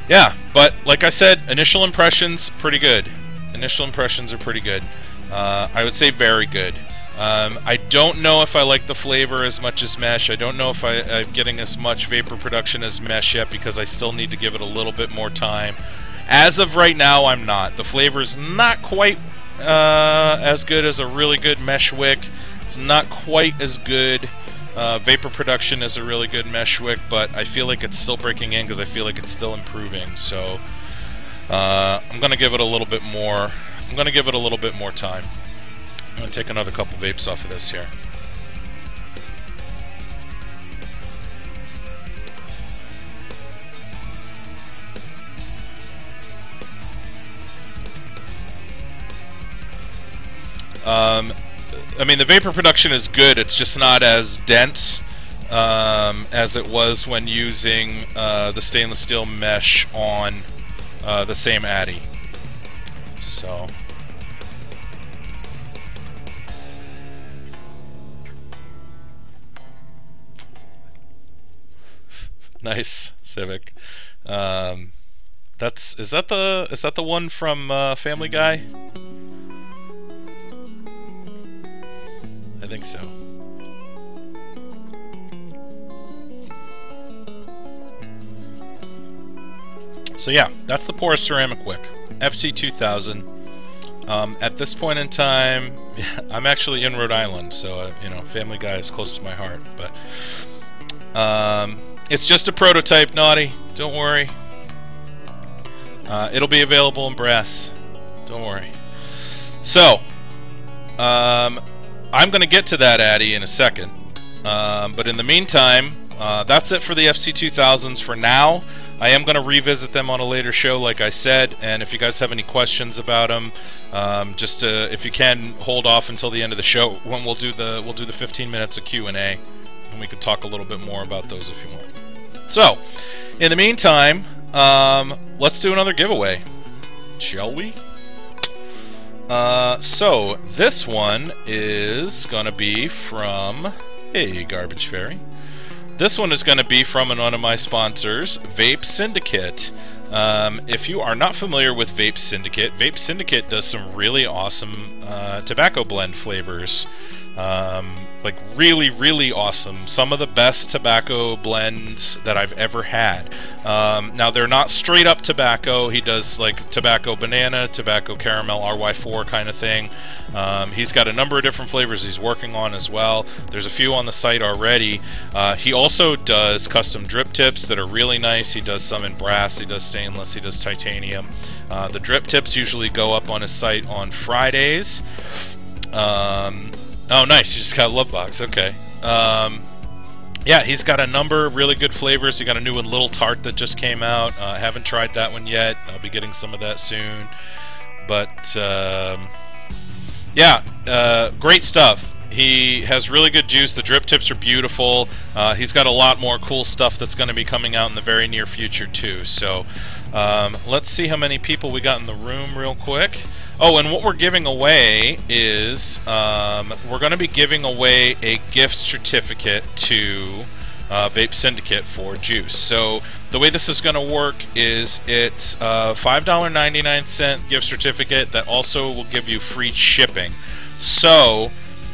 yeah. But like I said, initial impressions, pretty good. Initial impressions are pretty good. I would say very good. I don't know if I like the flavor as much as mesh. I don't know if I'm getting as much vapor production as mesh yet, because I still need to give it a little bit more time. As of right now, I'm not. The flavor's not quite as good as a really good mesh wick. It's not quite as good vapor production as a really good mesh wick, but I feel like it's still breaking in because I feel like it's still improving. So I'm gonna give it a little bit more. I'm gonna give it a little bit more time. I'm going to take another couple vapes off of this here. I mean, the vapor production is good. It's just not as dense as it was when using the stainless steel mesh on the same Addy. So... Nice, Civic. Is that the one from Family Guy? I think so. So yeah, that's the porous ceramic wick, FC2000. At this point in time, I'm actually in Rhode Island, so you know, Family Guy is close to my heart. But it's just a prototype, Naughty. Don't worry. It'll be available in brass. Don't worry. So, I'm going to get to that Addy in a second. But in the meantime, that's it for the FC2000s for now. I am going to revisit them on a later show, like I said. And if you guys have any questions about them, just if you can hold off until the end of the show when we'll do the 15 minutes of Q&A. And we could talk a little bit more about those if you want. So, in the meantime, let's do another giveaway, shall we? So, this one is going to be from, hey, Garbage Fairy. This one is going to be from one of my sponsors, Vape Syndicate. If you are not familiar with Vape Syndicate does some really awesome tobacco blend flavors. Like really, really awesome. Some of the best tobacco blends that I've ever had. Now they're not straight up tobacco. He does like tobacco banana, tobacco caramel, RY4 kind of thing. He's got a number of different flavors he's working on as well. There's a few on the site already. He also does custom drip tips that are really nice. He does some in brass, he does stainless, he does titanium. The drip tips usually go up on his site on Fridays. Oh, nice. You just got a love box. Okay. Yeah, he's got a number of really good flavors. He got a new one, Little Tart, that just came out. I haven't tried that one yet. I'll be getting some of that soon. But, yeah, great stuff. He has really good juice. The drip tips are beautiful. He's got a lot more cool stuff that's going to be coming out in the very near future too. So let's see how many people we got in the room real quick. Oh, and what we're giving away is we're going to be giving away a gift certificate to Vape Syndicate for juice. So the way this is going to work is it's a $5.99 gift certificate that also will give you free shipping. So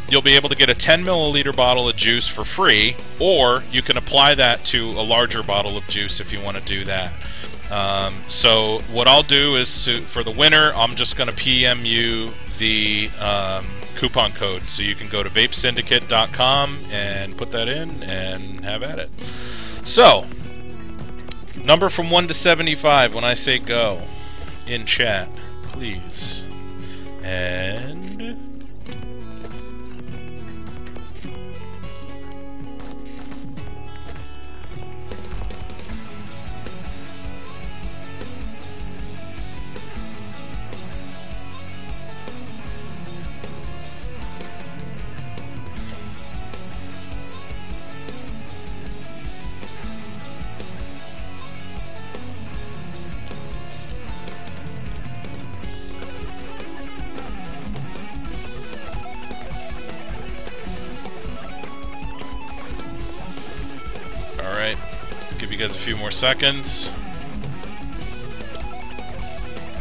you'll be able to get a 10 milliliter bottle of juice for free, or you can apply that to a larger bottle of juice if you want to do that. So what I'll do is for the winner, I'm just going to PM you the coupon code, so you can go to vapesyndicate.com and put that in and have at it. So, number from 1 to 75 when I say go in chat, please. And alright, give you guys a few more seconds.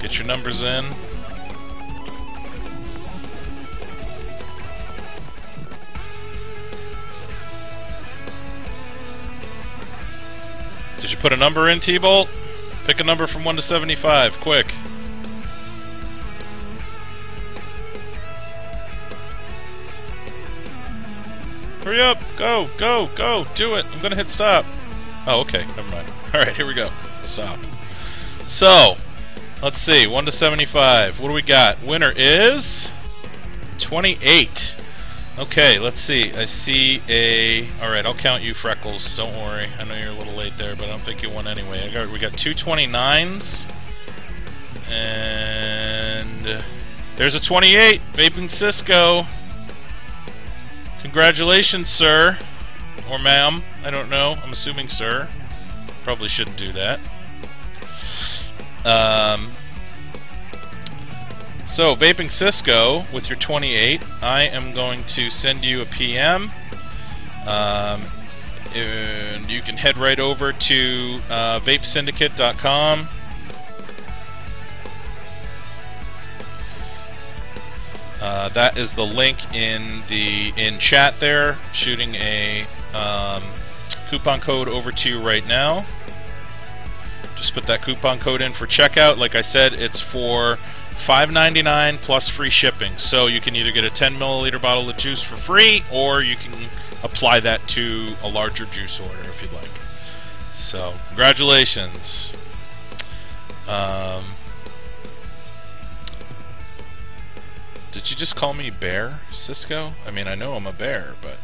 Get your numbers in. Did you put a number in, T-Bolt? Pick a number from 1 to 75, quick. Hurry up! Go! Go! Go! Do it! I'm gonna hit stop. Oh, okay. Never mind. Alright, here we go. Stop. So, let's see. 1 to 75. What do we got? Winner is 28. Okay, let's see. I see a... Alright, I'll count you, Freckles. Don't worry. I know you're a little late there, but I don't think you won anyway. We got two 29s. And... there's a 28! Vaping Cisco! Congratulations, sir. Or ma'am. I don't know. I'm assuming sir. Probably shouldn't do that. So, Vaping Cisco, with your 28, I am going to send you a PM. And you can head right over to vapesyndicate.com. That is the link in chat there. Shooting a coupon code over to you right now. Just put that coupon code in for checkout. Like I said, it's for $5.99 plus free shipping. So you can either get a 10 milliliter bottle of juice for free, or you can apply that to a larger juice order if you'd like. So congratulations. Did you just call me Bear, Cisco? I mean, I know I'm a bear, but...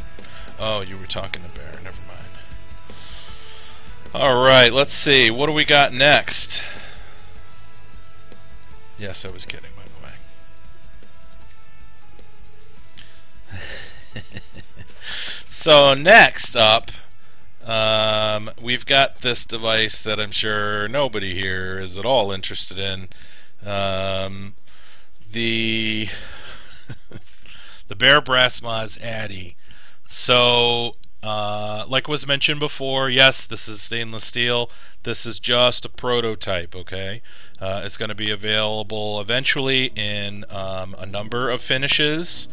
oh, you were talking to Bear. Never mind. Alright, let's see. What do we got next? Yes, I was kidding, by the way. So, next up, we've got this device that I'm sure nobody here is at all interested in. The BearBrass Mods Addy. So, like was mentioned before, yes, this is stainless steel. This is just a prototype, okay? It's going to be available eventually in a number of finishes.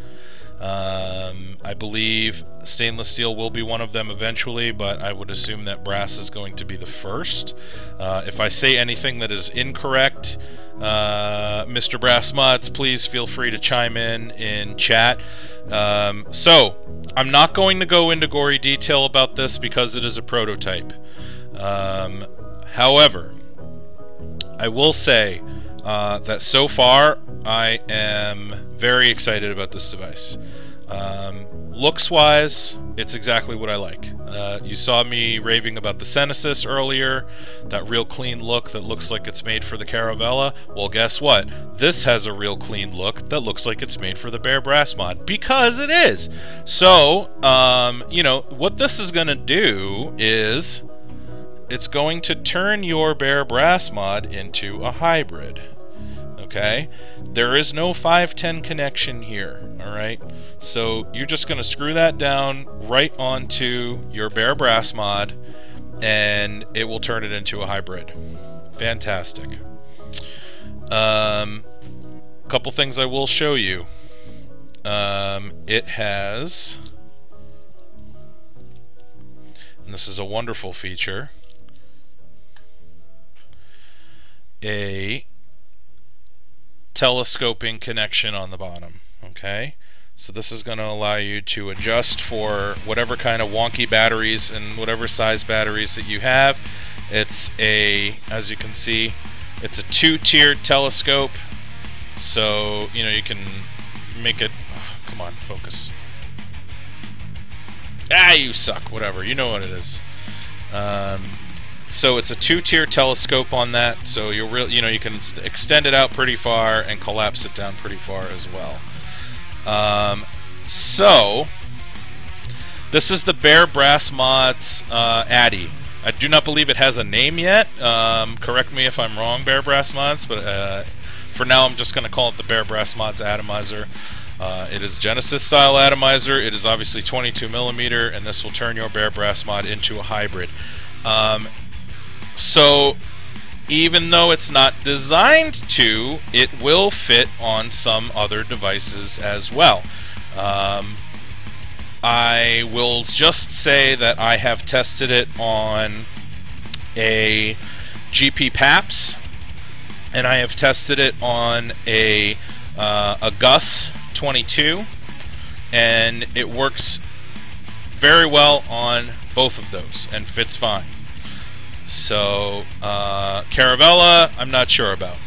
I believe stainless steel will be one of them eventually, but I would assume that brass is going to be the first. If I say anything that is incorrect, Mr. Brass Mods, please feel free to chime in chat. So, I'm not going to go into gory detail about this because it is a prototype. However, I will say that so far I am very excited about this device. Looks wise, it's exactly what I like. You saw me raving about the Senesis earlier, that real clean look that looks like it's made for the Caravella. Well, guess what? This has a real clean look that looks like it's made for the BearBrass mod, because it is. So, you know, what this is going to do is it's going to turn your BearBrass mod into a hybrid. Okay, there is no 510 connection here. Alright, so you're just going to screw that down right onto your BearBrass mod, and it will turn it into a hybrid. Fantastic. Couple things I will show you. It has, and this is a wonderful feature, a telescoping connection on the bottom. Okay, so this is going to allow you to adjust for whatever kind of wonky batteries and whatever size batteries that you have. It's a, as you can see, it's a two-tiered telescope, so you know you can make it. Oh, come on, focus. Ah, you suck. Whatever, you know what it is. So it's a two-tier telescope on that, so you know, you can extend it out pretty far and collapse it down pretty far as well. So this is the BearBrass Mods Addy. I do not believe it has a name yet. Correct me if I'm wrong, BearBrass Mods, but for now I'm just going to call it the BearBrass Mods Atomizer. It is Genesis style atomizer. It is obviously 22mm, and this will turn your BearBrass mod into a hybrid. So even though it's not designed to, it will fit on some other devices as well. I will just say that I have tested it on a GP PAPS, and I have tested it on a Gus 22, and it works very well on both of those and fits fine. So Caravella, I'm not sure about,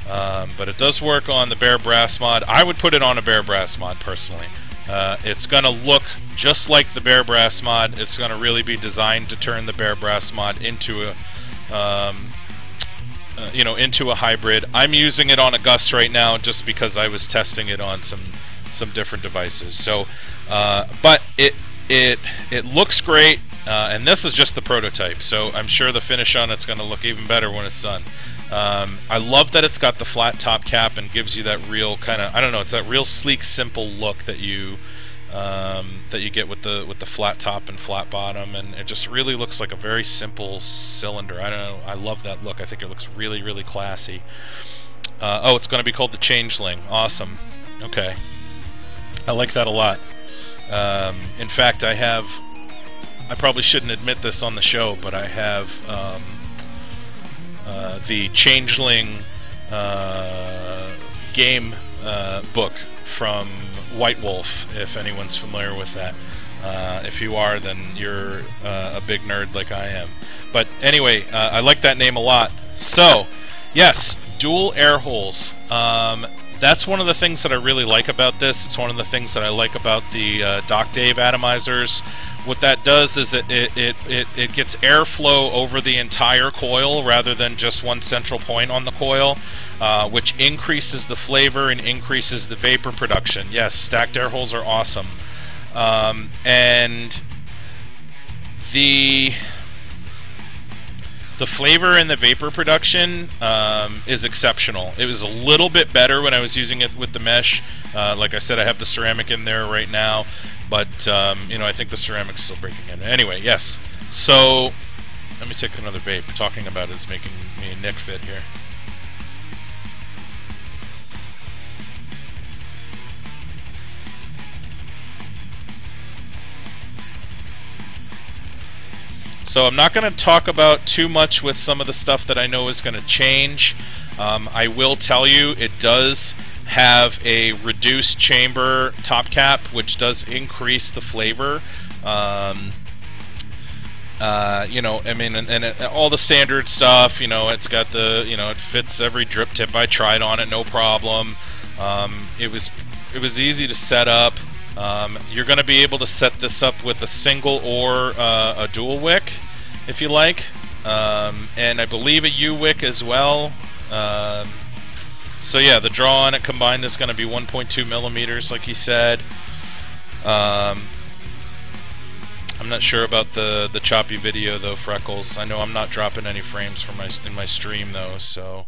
but it does work on the BearBrass mod. I would put it on a BearBrass mod personally. It's going to look just like the BearBrass mod. It's going to really be designed to turn the BearBrass mod into a you know, into a hybrid. I'm using it on a Gus right now just because I was testing it on some different devices. So, but it looks great. And this is just the prototype, so I'm sure the finish on it's going to look even better when it's done. I love that it's got the flat top cap and gives you that real kind of, I don't know, it's that real sleek, simple look that you get with the flat top and flat bottom, and it just really looks like a very simple cylinder. I don't know, I love that look. I think it looks really, really classy. Oh, it's going to be called the Changeling. Awesome. Okay, I like that a lot. In fact, I probably shouldn't admit this on the show, but I have the Changeling game book from White Wolf, if anyone's familiar with that. If you are, then you're a big nerd like I am. But anyway, I like that name a lot. So, yes, dual air holes. That's one of the things that I really like about this. It's one of the things that I like about the Doc Dave atomizers. What that does is it gets airflow over the entire coil rather than just one central point on the coil, which increases the flavor and increases the vapor production. Yes, stacked air holes are awesome. And the flavor and the vapor production is exceptional. It was a little bit better when I was using it with the mesh. Like I said, I have the ceramic in there right now, but you know, I think the ceramic's still breaking in. Anyway, yes. So let me take another vape. Talking about it is making me a Nick fit here. So I'm not going to talk about too much with some of the stuff that I know is going to change. I will tell you it does have a reduced chamber top cap, which does increase the flavor. You know, I mean, and all the standard stuff. You know, it's got the, you know, it fits every drip tip. I tried on it, no problem. It was easy to set up. You're going to be able to set this up with a single or a dual wick, if you like, and I believe a U wick as well. So yeah, the draw on it combined is going to be 1.2 millimeters, like he said. I'm not sure about the choppy video though, Freckles. I know I'm not dropping any frames for in my stream though, so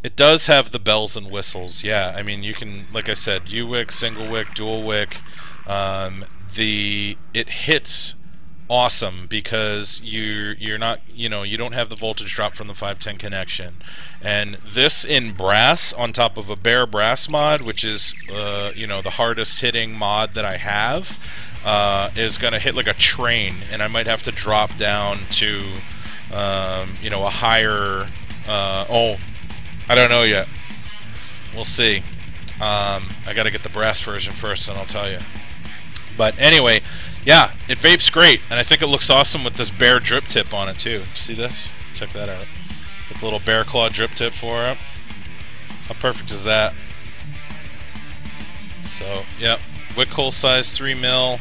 it does have the bells and whistles. Yeah, I mean, you can, like I said, U wick, single wick, dual wick. It hits awesome because you're not, you don't have the voltage drop from the 510 connection, and this in brass on top of a BearBrass mod, which is the hardest hitting mod that I have, is gonna hit like a train, and I might have to drop down to a higher I don't know yet. We'll see. I gotta get the brass version first, and I'll tell you. But anyway, yeah, it vapes great, and I think it looks awesome with this bear drip tip on it too. See this? Check that out. With a little bear claw drip tip for it. How perfect is that? So, yeah, wick hole size 3 mil.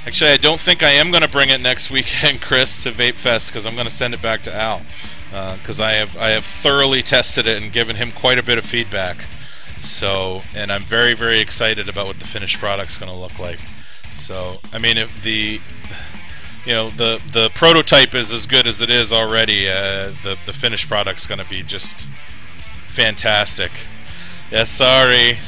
Actually, I don't think I am going to bring it next weekend, Chris, to Vape Fest, because I'm going to send it back to Al, because I have thoroughly tested it and given him quite a bit of feedback. So, and I'm very, very excited about what the finished product's going to look like. So, I mean, if the prototype is as good as it is already, the finished product's going to be just fantastic. Yeah, sorry,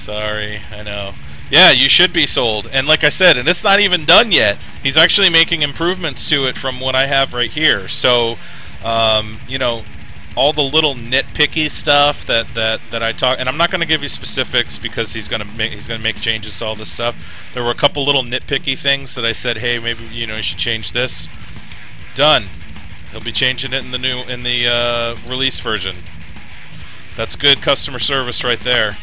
I know. Yeah, you should be sold. And like I said, and it's not even done yet. He's actually making improvements to it from what I have right here. So, all the little nitpicky stuff that I talk, and I'm not going to give you specifics because he's going to make changes to all this stuff. There were a couple little nitpicky things that I said, hey, maybe you should change this. Done. He'll be changing it in the release version. That's good customer service right there.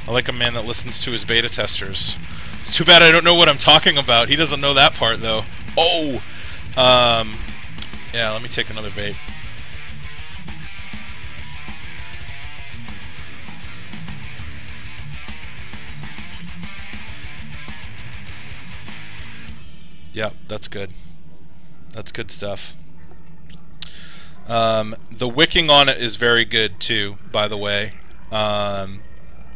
I like a man that listens to his beta testers. It's too bad I don't know what I'm talking about. He doesn't know that part, though. Oh! Yeah, let me take another vape. Yeah, that's good. That's good stuff. The wicking on it is very good, too, by the way.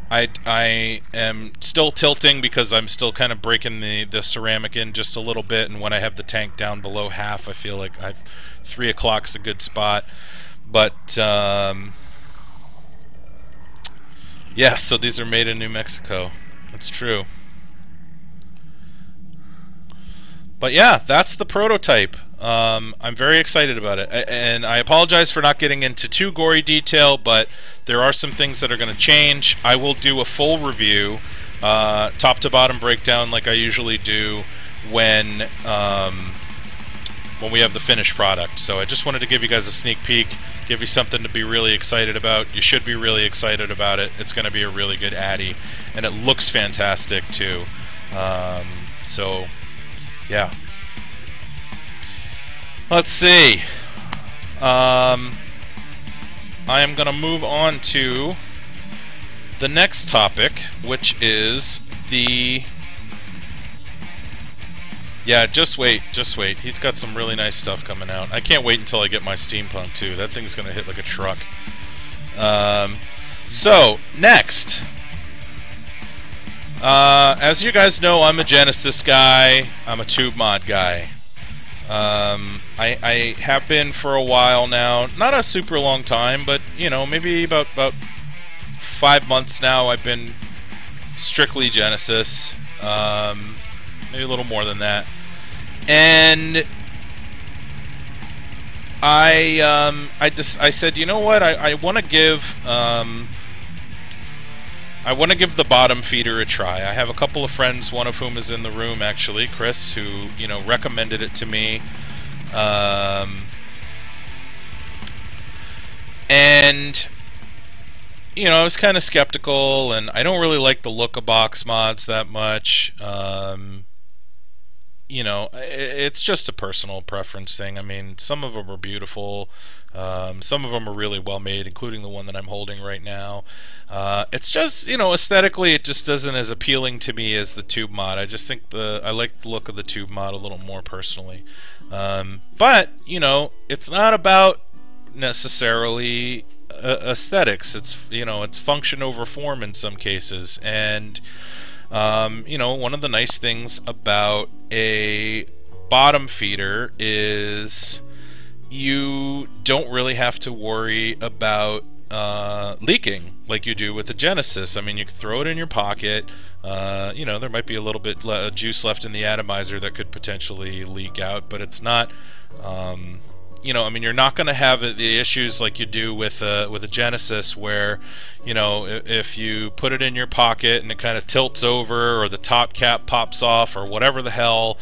I am still tilting because I'm still kind of breaking the ceramic in just a little bit, and when I have the tank down below half, I feel like 3 o'clock's a good spot. But yeah, so these are made in New Mexico. That's true. But yeah, that's the prototype. I'm very excited about it, and I apologize for not getting into too gory detail, but there are some things that are going to change. I will do a full review, top to bottom breakdown like I usually do when we have the finished product. So I just wanted to give you guys a sneak peek, give you something to be really excited about. You should be really excited about it. It's going to be a really good Addy, and it looks fantastic too. So yeah. Let's see. I am going to move on to the next topic, which is the... Yeah, just wait. He's got some really nice stuff coming out. I can't wait until I get my steampunk, too. That thing's going to hit like a truck. So, next. As you guys know, I'm a Genesis guy. I'm a tube mod guy. I have been for a while now. Not a super long time, but, maybe about 5 months now I've been strictly Genesis. Maybe a little more than that. And I said, you know what? I want to give the bottom feeder a try. I have a couple of friends, one of whom is in the room actually, Chris, who recommended it to me. And I was kind of skeptical, and I don't really like the look of box mods that much. you know, it's just a personal preference thing. I mean, some of them are beautiful. Some of them are really well made, including the one that I'm holding right now. It's just, you know, aesthetically, it just isn't as appealing to me as the tube mod. I just think I like the look of the tube mod a little more personally. But, you know, it's not about necessarily aesthetics. It's, you know, it's function over form in some cases. And you know, one of the nice things about a bottom feeder is you don't really have to worry about leaking like you do with the Genesis. I mean, you can throw it in your pocket. You know, there might be a little bit juice left in the atomizer that could potentially leak out, but it's not. You know, I mean, you're not going to have the issues like you do with a Genesis, where, you know, if you put it in your pocket and it kind of tilts over, or the top cap pops off, or whatever the hell,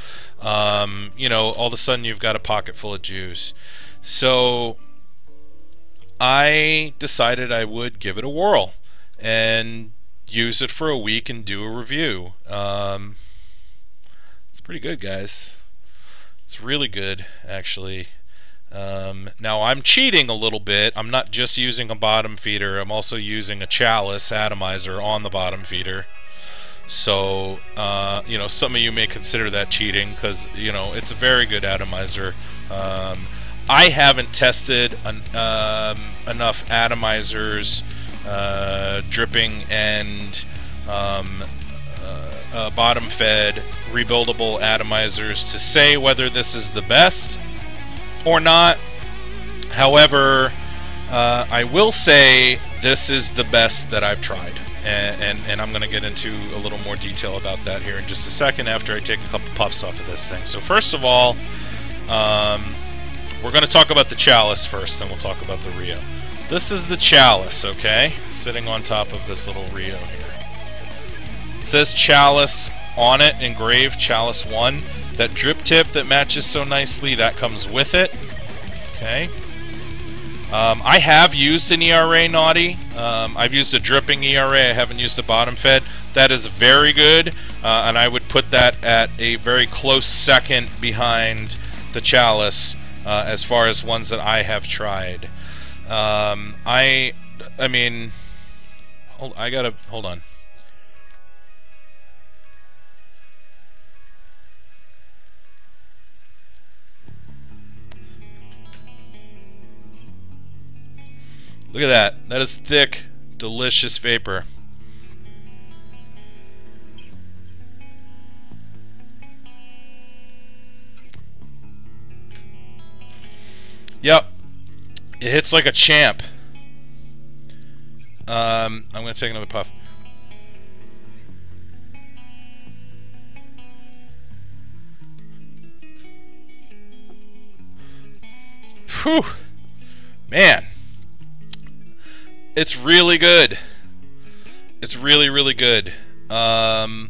you know, all of a sudden you've got a pocket full of juice. So I decided I would give it a whirl and use it for a week and do a review. It's pretty good, guys. It's really good, actually. Now I'm cheating a little bit. I'm not just using a bottom feeder. I'm also using a Chalice atomizer on the bottom feeder. So, you know, some of you may consider that cheating, because, you know, it's a very good atomizer. I haven't tested enough atomizers, dripping and bottom-fed rebuildable atomizers to say whether this is the best or not. However, I will say this is the best that I've tried, and I'm going to get into a little more detail about that here in just a second after I take a couple puffs off of this thing. So first of all, we're going to talk about the Chalice first, then we'll talk about the Rio. This is the Chalice, okay? Sitting on top of this little Rio here. It says Chalice on it, engraved Chalice 1. That drip tip that matches so nicely, that comes with it. Okay. I have used an ERA Naughty. I've used a dripping ERA. I haven't used a bottom fed. That is very good, and I would put that at a very close second behind the Chalice as far as ones that I have tried. I mean, hold on. Look at that. That is thick, delicious vapor. Yep. It hits like a champ. I'm going to take another puff. Whew. Man. It's really good. It's really, really good. The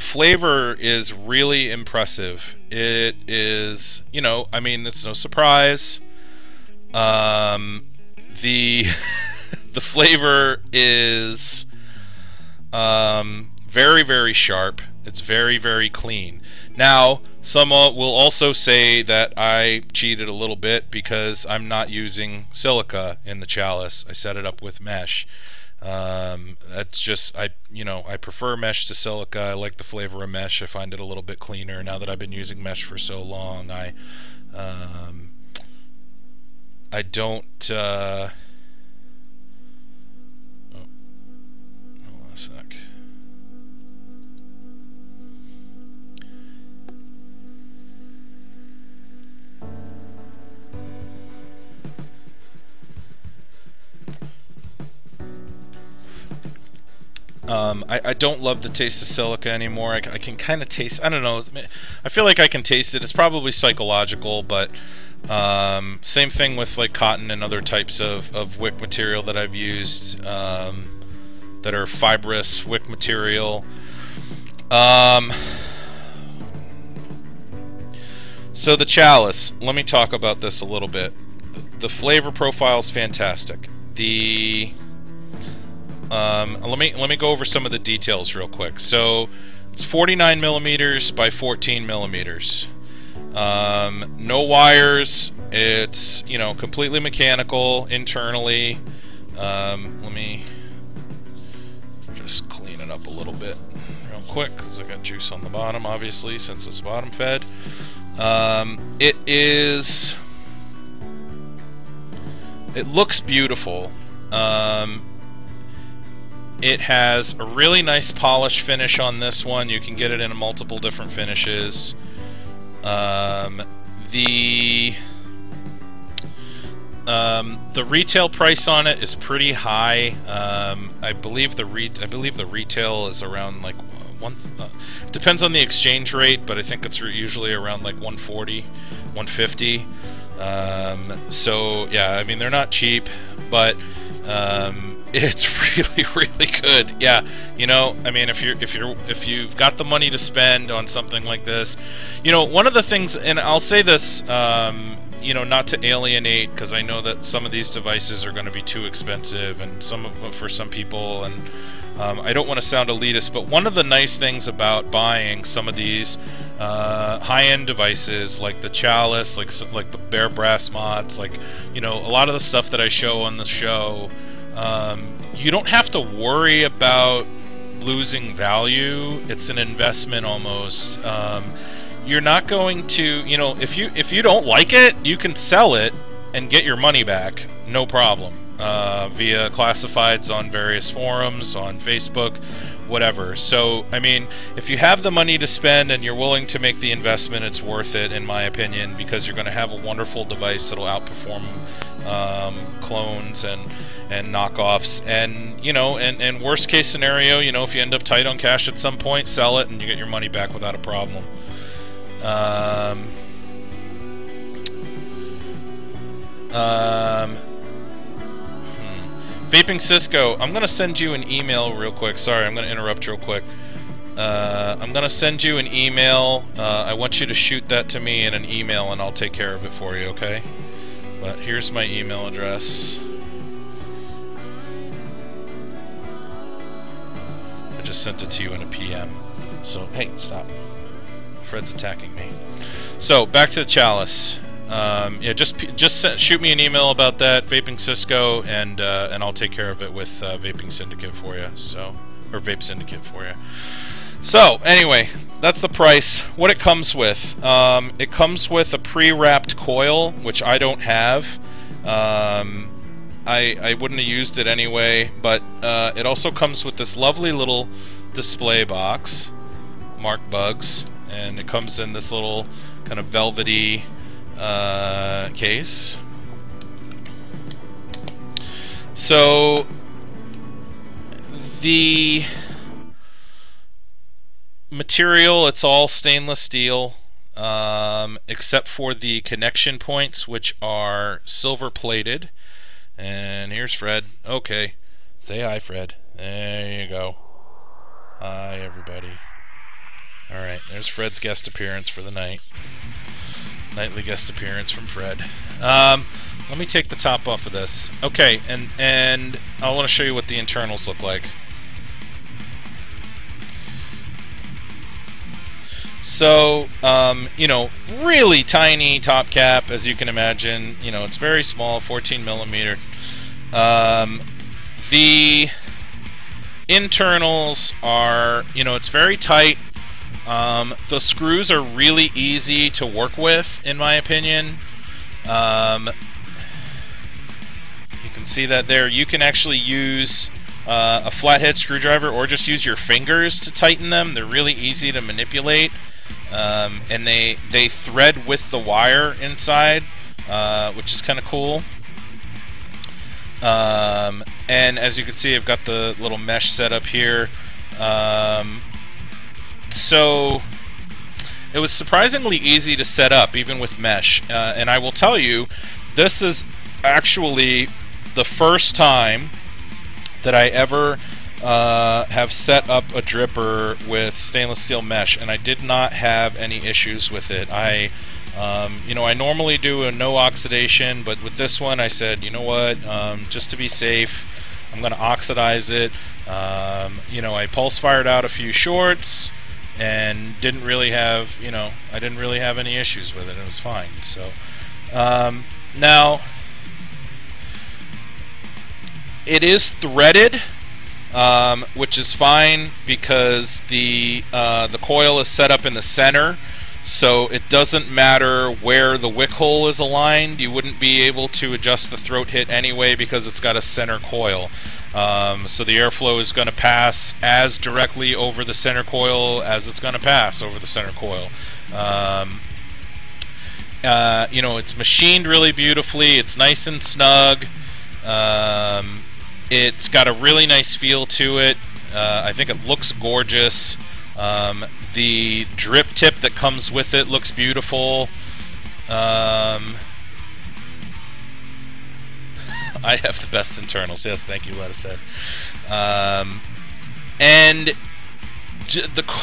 flavor is really impressive. It is, you know, I mean, it's no surprise. The the flavor is very, very sharp. It's very, very clean. Now, some will also say that I cheated a little bit because I'm not using silica in the Chalice. I set it up with mesh. That's just, you know, I prefer mesh to silica. I like the flavor of mesh. I find it a little bit cleaner. Now that I've been using mesh for so long, I don't. Oh, hold on a sec. I don't love the taste of silica anymore. I can kind of taste, I don't know, I feel like I can taste it. It's probably psychological, but same thing with like cotton and other types of wick material that I've used that are fibrous wick material. So the Chalice, let me talk about this a little bit. The flavor profile is fantastic. Let me go over some of the details real quick. So It's 49 millimeters by 14 millimeters. No wires. It's, you know, completely mechanical internally. Let me just clean it up a little bit real quick because I got juice on the bottom, obviously, since it's bottom fed. It looks beautiful. It has a really nice polish finish on this one. You can get it in multiple different finishes. The retail price on it is pretty high. I believe the retail is around like depends on the exchange rate, but I think it's usually around like 140, 150. So yeah, I mean, they're not cheap, but it's really good. Yeah, you know, I mean, if you've got the money to spend on something like this, you know, one of the things, and I'll say this, you know, not to alienate, because I know that some of these devices are going to be too expensive, and for some people, and I don't want to sound elitist, but one of the nice things about buying some of these high-end devices, like the Chalice, like the BearBrass Mods, like, you know, a lot of the stuff that I show on the show, you don't have to worry about losing value. It's an investment almost. You're not going to, you know, if you don't like it, you can sell it and get your money back, no problem, via classifieds on various forums, on Facebook, whatever. So, I mean, if you have the money to spend and you're willing to make the investment, it's worth it, in my opinion, because you're going to have a wonderful device that'll outperform clones and knockoffs. And, you know, and worst case scenario, you know, if you end up tight on cash at some point, sell it and you get your money back without a problem. Vaping Cisco, I'm gonna send you an email real quick. Sorry, I'm gonna interrupt real quick. I'm gonna send you an email. I want you to shoot that to me in an email and I'll take care of it for you, okay? But here's my email address. I just sent it to you in a PM. So, hey, stop. Fred's attacking me. So, back to the Chalice. Yeah, just shoot me an email about that, Vaping Cisco, and I'll take care of it with Vaping Syndicate for you. So, or Vape Syndicate for you. So, anyway, that's the price. What it comes with. It comes with a pre-wrapped coil, which I don't have. I wouldn't have used it anyway, but it also comes with this lovely little display box, marked Bugs, and it comes in this little kind of velvety case. So the material, it's all stainless steel, except for the connection points, which are silver plated. And here's Fred. Okay, say hi, Fred. There you go. Hi, everybody. Alright, there's Fred's guest appearance for the night. Nightly guest appearance from Fred. Let me take the top off of this. Okay, and I want to show you what the internals look like. So, you know, really tiny top cap, as you can imagine. You know, it's very small, 14 millimeter. The internals are, you know, it's very tight. The screws are really easy to work with, in my opinion. You can see that there. You can actually use a flathead screwdriver or just use your fingers to tighten them. They're really easy to manipulate. And they thread with the wire inside, which is kind of cool. And as you can see, I've got the little mesh set up here. So it was surprisingly easy to set up, even with mesh. And I will tell you, this is actually the first time that I ever have set up a dripper with stainless steel mesh, and I did not have any issues with it. You know, I normally do a no oxidation, but with this one I said, you know what, just to be safe, I'm going to oxidize it. You know, I pulse fired out a few shorts, and didn't really have, you know, I didn't really have any issues with it. It was fine. So now it is threaded, which is fine because the coil is set up in the center, so it doesn't matter where the wick hole is aligned. You wouldn't be able to adjust the throat hit anyway because it's got a center coil. So the airflow is going to pass as directly over the center coil as it's going to pass over the center coil. You know, it's machined really beautifully. It's nice and snug. It's got a really nice feel to it. I think it looks gorgeous. The drip tip that comes with it looks beautiful. I have the best internals. Yes, thank you, Lettuce Head. And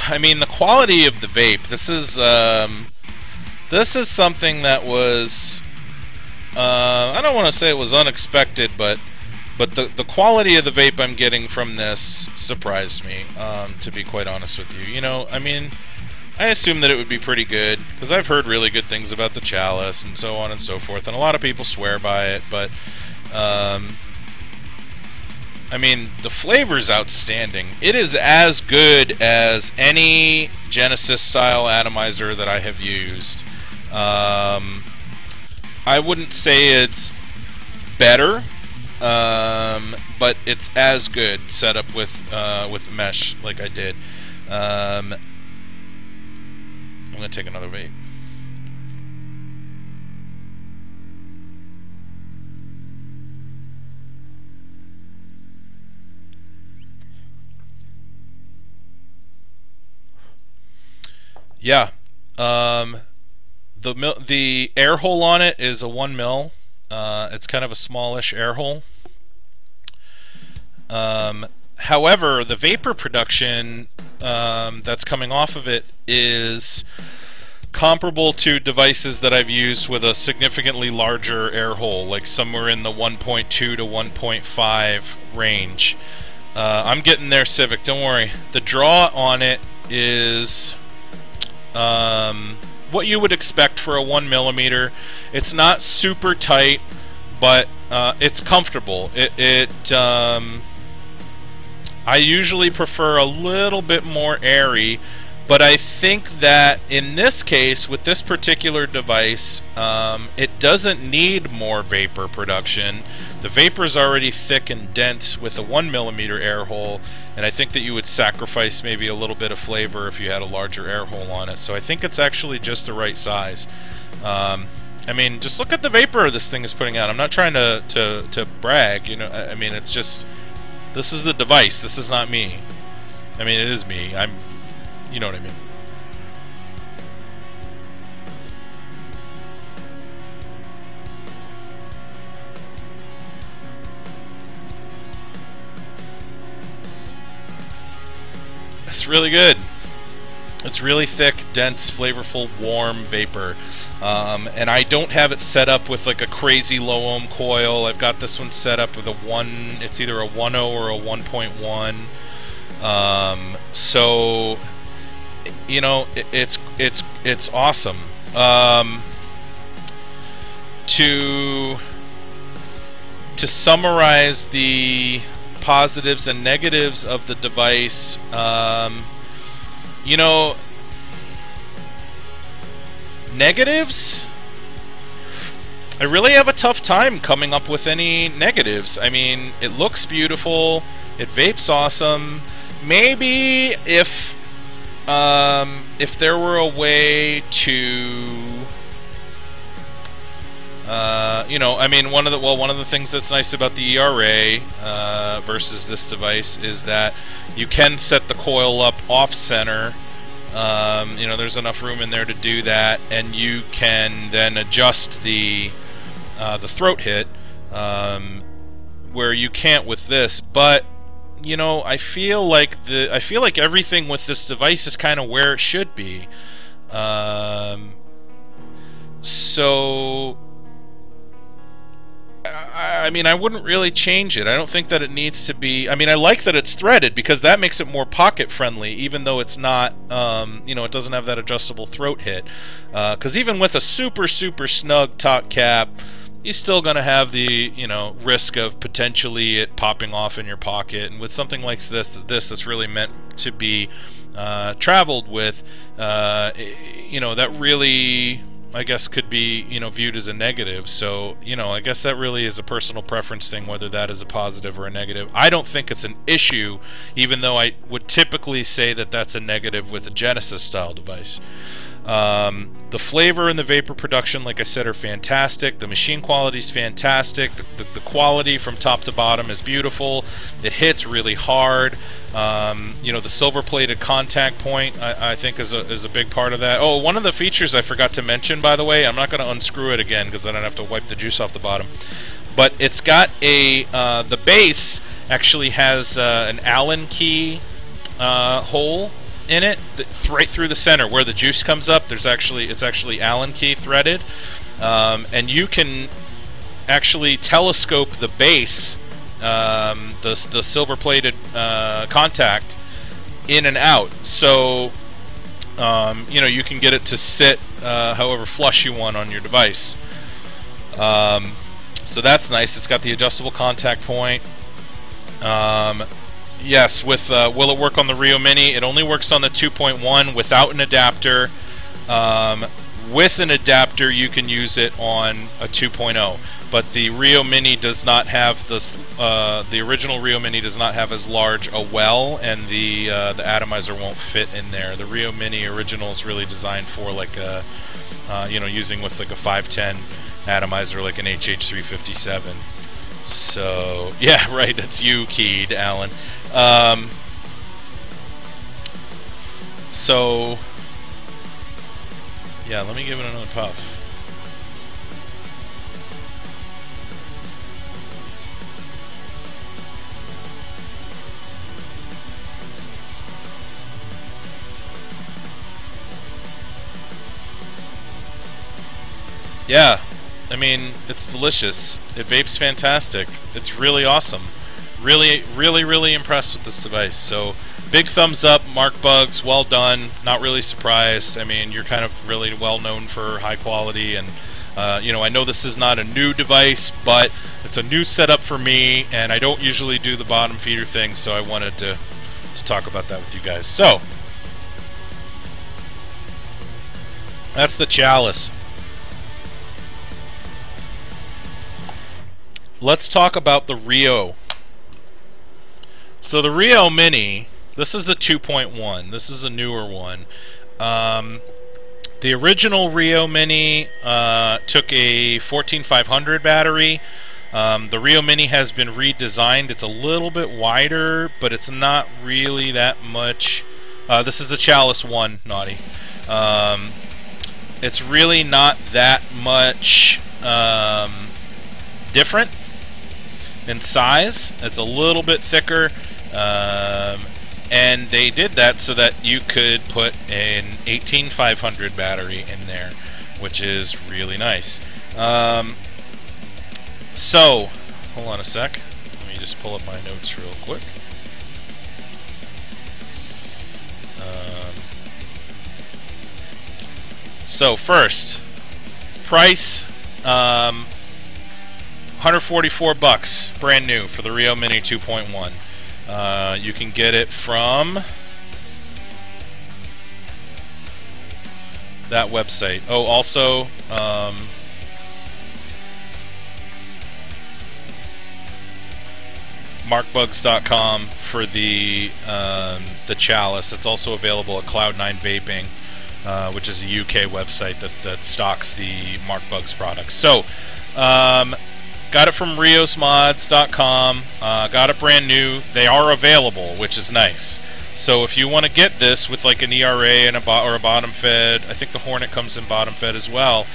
I mean, the quality of the vape. This is something that was I don't want to say it was unexpected, but the quality of the vape I'm getting from this surprised me, to be quite honest with you. You know, I mean, I assumed that it would be pretty good, because I've heard really good things about the Chalice and so on and so forth, and a lot of people swear by it, but, I mean, the flavor's outstanding. It is as good as any Genesis-style atomizer that I have used. I wouldn't say it's better, but it's as good set up with mesh like I did. I'm gonna take another vape. Yeah, the air hole on it is a 1 mil. It's kind of a smallish air hole. However, the vapor production that's coming off of it is comparable to devices that I've used with a significantly larger air hole, like somewhere in the 1.2 to 1.5 range. I'm getting there, Civic, don't worry. The draw on it is what you would expect for a 1mm. It's not super tight, but it's comfortable. I usually prefer a little bit more airy, but I think that in this case, with this particular device, it doesn't need more vapor production. The vapor is already thick and dense with a 1mm air hole, and I think that you would sacrifice maybe a little bit of flavor if you had a larger air hole on it. So I think it's actually just the right size. I mean, just look at the vapor this thing is putting out. I'm not trying to brag, you know. I mean, it's just, this is the device. This is not me. I mean, it is me. You know what I mean. It's really good. It's really thick, dense, flavorful, warm vapor. And I don't have it set up with like a crazy low ohm coil. I've got this one set up with a it's either a 1.0 or a 1.1. So, you know, it's awesome. To summarize the positives and negatives of the device, you know, negatives, I really have a tough time coming up with any negatives. I mean, it looks beautiful, it vapes awesome. Maybe if there were a way to, you know, I mean, one of the things that's nice about the ERA versus this device is that you can set the coil up off center. You know, there's enough room in there to do that, and you can then adjust the throat hit where you can't with this. But you know, I feel like everything with this device is kind of where it should be. So I mean, I wouldn't really change it. I don't think that it needs to be. I mean, I like that it's threaded because that makes it more pocket friendly, even though it's not, you know, it doesn't have that adjustable throat hit. Because even with a super snug top cap, you're still going to have the, you know, risk of potentially it popping off in your pocket. And with something like this that's really meant to be traveled with, you know, that really, I guess, could be, you know, viewed as a negative. So, you know, I guess that really is a personal preference thing, whether that is a positive or a negative. I don't think it's an issue, even though I would typically say that that's a negative with a Genesis style device. The flavor and the vapor production, like I said, are fantastic. The machine quality is fantastic. The quality from top to bottom is beautiful. It hits really hard. You know, the silver-plated contact point, I think, is a big part of that. Oh, one of the features I forgot to mention, by the way, I'm not going to unscrew it again because I don't have to wipe the juice off the bottom. But it's got a the base actually has an Allen key hole in it, right through the center where the juice comes up. It's actually Allen key threaded, and you can actually telescope the base, the silver-plated contact, in and out. So you know, you can get it to sit however flush you want on your device. So that's nice. It's got the adjustable contact point. Yes, with will it work on the REO Mini? It only works on the 2.1 without an adapter. With an adapter, you can use it on a 2.0. But the REO Mini does not have this. The original REO Mini does not have as large a well, and the atomizer won't fit in there. The REO Mini original is really designed for like a, you know, using with like a 510 atomizer, like an HH357. So yeah, right. That's you keyed, Alan. So yeah, let me give it another puff. Yeah, I mean, it's delicious. It vapes fantastic. It's really awesome. Really impressed with this device. So, big thumbs up, Mark Bugs, well done. Not really surprised. I mean, you're kind of really well known for high quality, and you know, I know this is not a new device, but it's a new setup for me, and I don't usually do the bottom feeder thing, so I wanted to talk about that with you guys. So, that's the Chalice. Let's talk about the REO. So the REO Mini, this is the 2.1. This is a newer one. The original REO Mini took a 14500 battery. The REO Mini has been redesigned. It's a little bit wider, but it's not really that much. This is a Chalice 1, Naughty. It's really not that much different in size. It's a little bit thicker, and they did that so that you could put an 18500 battery in there, which is really nice. So, hold on a sec. Let me just pull up my notes real quick. So first, price, $144 brand new for the REO Mini 2.1. You can get it from that website. Oh, also, markbugs.com for the Chalice. It's also available at Cloud9 Vaping, which is a UK website that stocks the MarkBugs products. So, got it from REOsMods.com. Got it brand new. They are available, which is nice. So if you want to get this with like an ERA and or a bottom fed, I think the Hornet comes in bottom fed as well.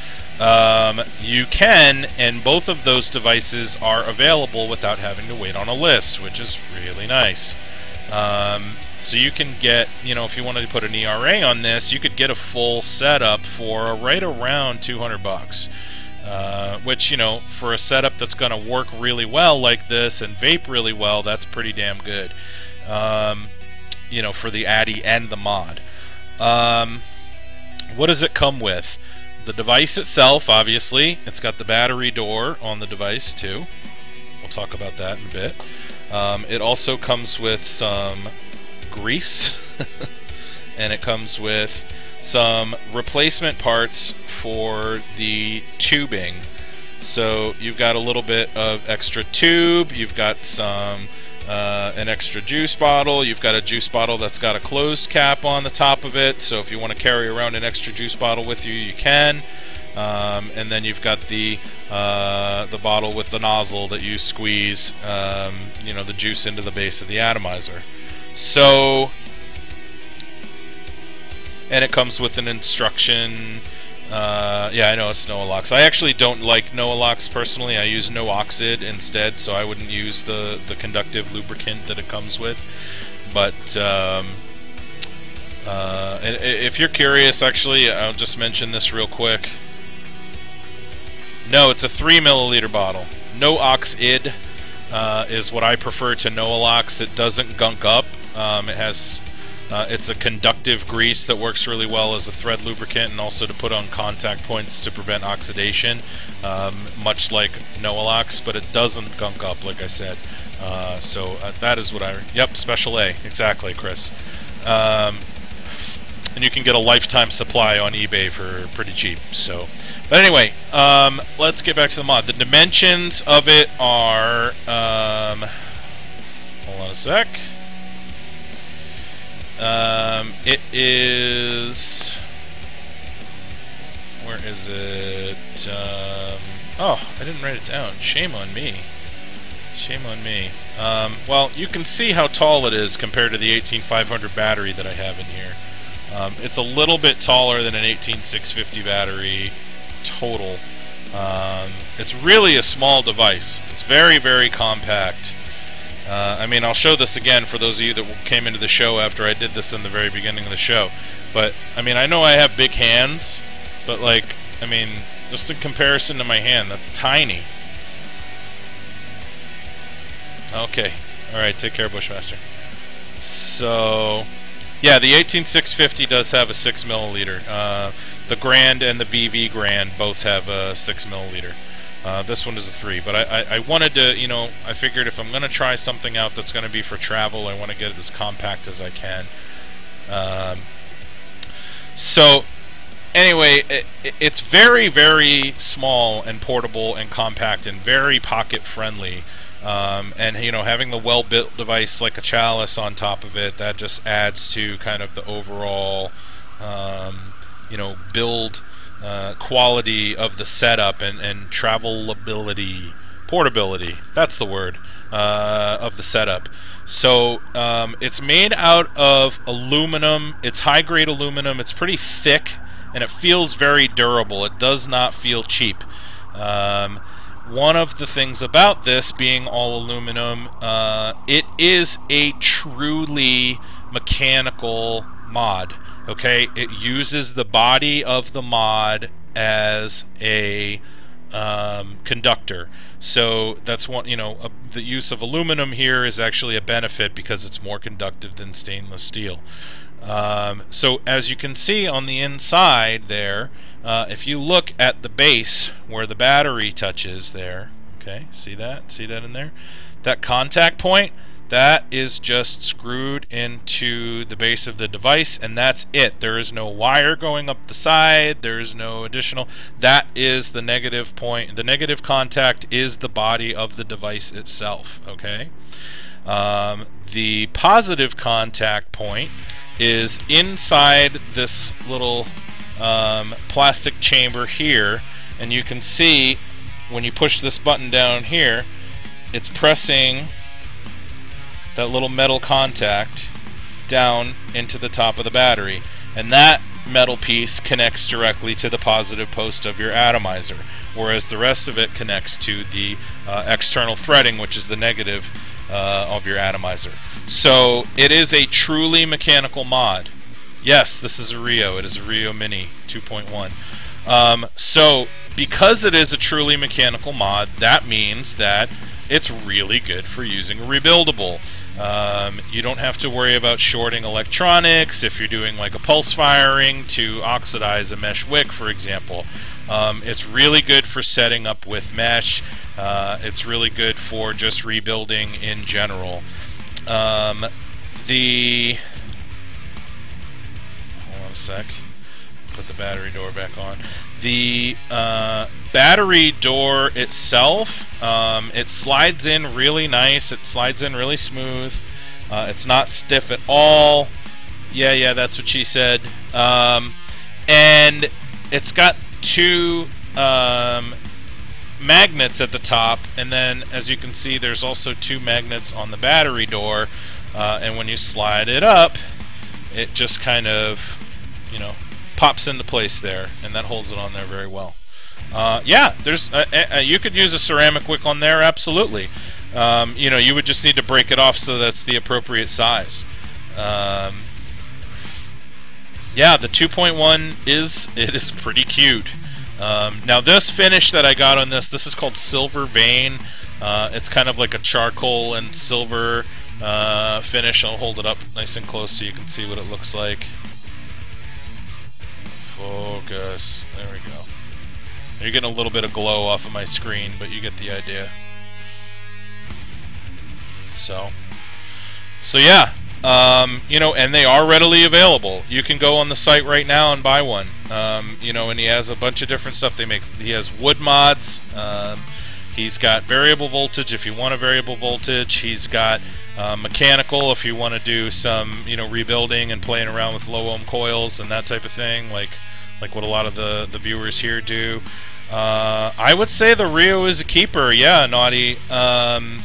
You can, and both of those devices are available without having to wait on a list, which is really nice. So you can get, you know, if you wanted to put an ERA on this, you could get a full setup for right around $200. which, you know, for a setup that's going to work really well like this and vape really well, that's pretty damn good. You know, for the Addy and the mod. What does it come with? The device itself, obviously. It's got the battery door on the device too. We'll talk about that in a bit. It also comes with some grease and it comes with some replacement parts for the tubing. So you've got a little bit of extra tube, you've got some an extra juice bottle, you've got a juice bottle that's got a closed cap on the top of it, so if you want to carry around an extra juice bottle with you, you can. And then you've got the bottle with the nozzle that you squeeze, you know, the juice into the base of the atomizer. So, and it comes with an instruction. Yeah, I know it's no locks. I actually don't like no locks personally. I use no oxid instead, so I wouldn't use the conductive lubricant that it comes with. But if you're curious, actually, I'll just mention this real quick. No, it's a 3 milliliter bottle. No oxid is what I prefer to Noalox. It doesn't gunk up. It has. It's a conductive grease that works really well as a thread lubricant and also to put on contact points to prevent oxidation, much like Noalox, but it doesn't gunk up, like I said. So that is what I... Yep, Special A. Exactly, Chris. And you can get a lifetime supply on eBay for pretty cheap. So, but anyway, let's get back to the mod. The dimensions of it are... hold on a sec. It is... Where is it? Oh, I didn't write it down. Shame on me. Shame on me. Well, you can see how tall it is compared to the 18500 battery that I have in here. It's a little bit taller than an 18650 battery total. It's really a small device. It's very, very compact. I mean, I'll show this again for those of you that came into the show after I did this in the very beginning of the show. But, I mean, I know I have big hands, but, like, I mean, just in comparison to my hand, that's tiny. Okay. Alright, take care, Bushmaster. So, yeah, the 18650 does have a 6 milliliter. The Grand and the VV Grand both have a 6 milliliter. This one is a 3, but I wanted to, you know, I figured if I'm going to try something out that's going to be for travel, I want to get it as compact as I can. So, anyway, it's very, very small and portable and compact and very pocket-friendly. And, you know, having the well-built device like a Chalice on top of it, that just adds to kind of the overall, you know, build quality of the setup and travelability, portability, that's the word, of the setup. So it's made out of aluminum. It's high-grade aluminum. It's pretty thick and it feels very durable. It does not feel cheap. One of the things about this being all aluminum, it is a truly mechanical mod. Okay, it uses the body of the mod as a conductor. So that's one, you know, the use of aluminum here is actually a benefit because it's more conductive than stainless steel. So as you can see on the inside there, if you look at the base where the battery touches there, okay, see that? See that in there? That contact point, that is just screwed into the base of the device, and that's it. There is no wire going up the side. There is no additional. That is the negative point. The negative contact is the body of the device itself, okay? The positive contact point is inside this little plastic chamber here, and you can see when you push this button down here, it's pressing that little metal contact down into the top of the battery, and that metal piece connects directly to the positive post of your atomizer, whereas the rest of it connects to the external threading, which is the negative of your atomizer. So it is a truly mechanical mod. Yes, this is a REO. It is a REO Mini 2.1. So because it is a truly mechanical mod, that means that it's really good for using a rebuildable. You don't have to worry about shorting electronics if you're doing like a pulse firing to oxidize a mesh wick, for example. It's really good for setting up with mesh. It's really good for just rebuilding in general. Hold on a sec. Put the battery door back on. The battery door itself, it slides in really nice. It slides in really smooth. It's not stiff at all. Yeah, that's what she said. And it's got two magnets at the top, and then as you can see, there's also two magnets on the battery door. And when you slide it up, it just kind of, pops into place there, and that holds it on there very well. Yeah, there's you could use a ceramic wick on there, absolutely. You would just need to break it off so that's the appropriate size. Yeah, the 2.1 is pretty cute. Now this finish that I got on this is called Silver Vein. It's kind of like a charcoal and silver finish. I'll hold it up nice and close so you can see what it looks like. Focus. There we go. You're getting a little bit of glow off of my screen, but you get the idea. So yeah, and they are readily available. You can go on the site right now and buy one. And he has a bunch of different stuff they make. He has wood mods. He's got variable voltage if you want a variable voltage. He's got mechanical if you want to do some, rebuilding and playing around with low ohm coils and that type of thing, like what a lot of the viewers here do. I would say the REO is a keeper. Yeah, Naughty. I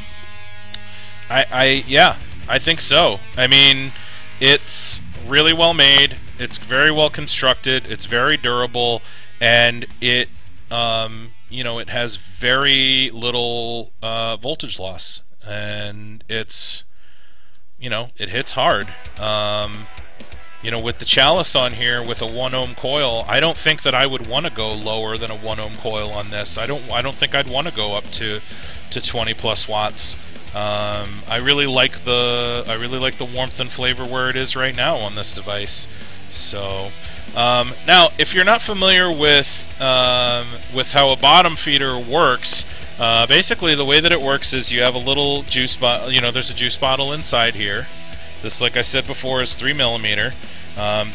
think so. I mean, it's really well made. It's very well constructed. It's very durable, and it it has very little voltage loss, and it's it hits hard. With the Chalice on here with a 1 ohm coil, I don't think that I would want to go lower than a 1 ohm coil on this. I don't think I'd want to go up to 20 plus watts. I really like the warmth and flavor where it is right now on this device. So now, if you're not familiar with how a bottom feeder works, basically the way that it works is you have a little juice bottle. There's a juice bottle inside here. This, like I said before, is 3mm.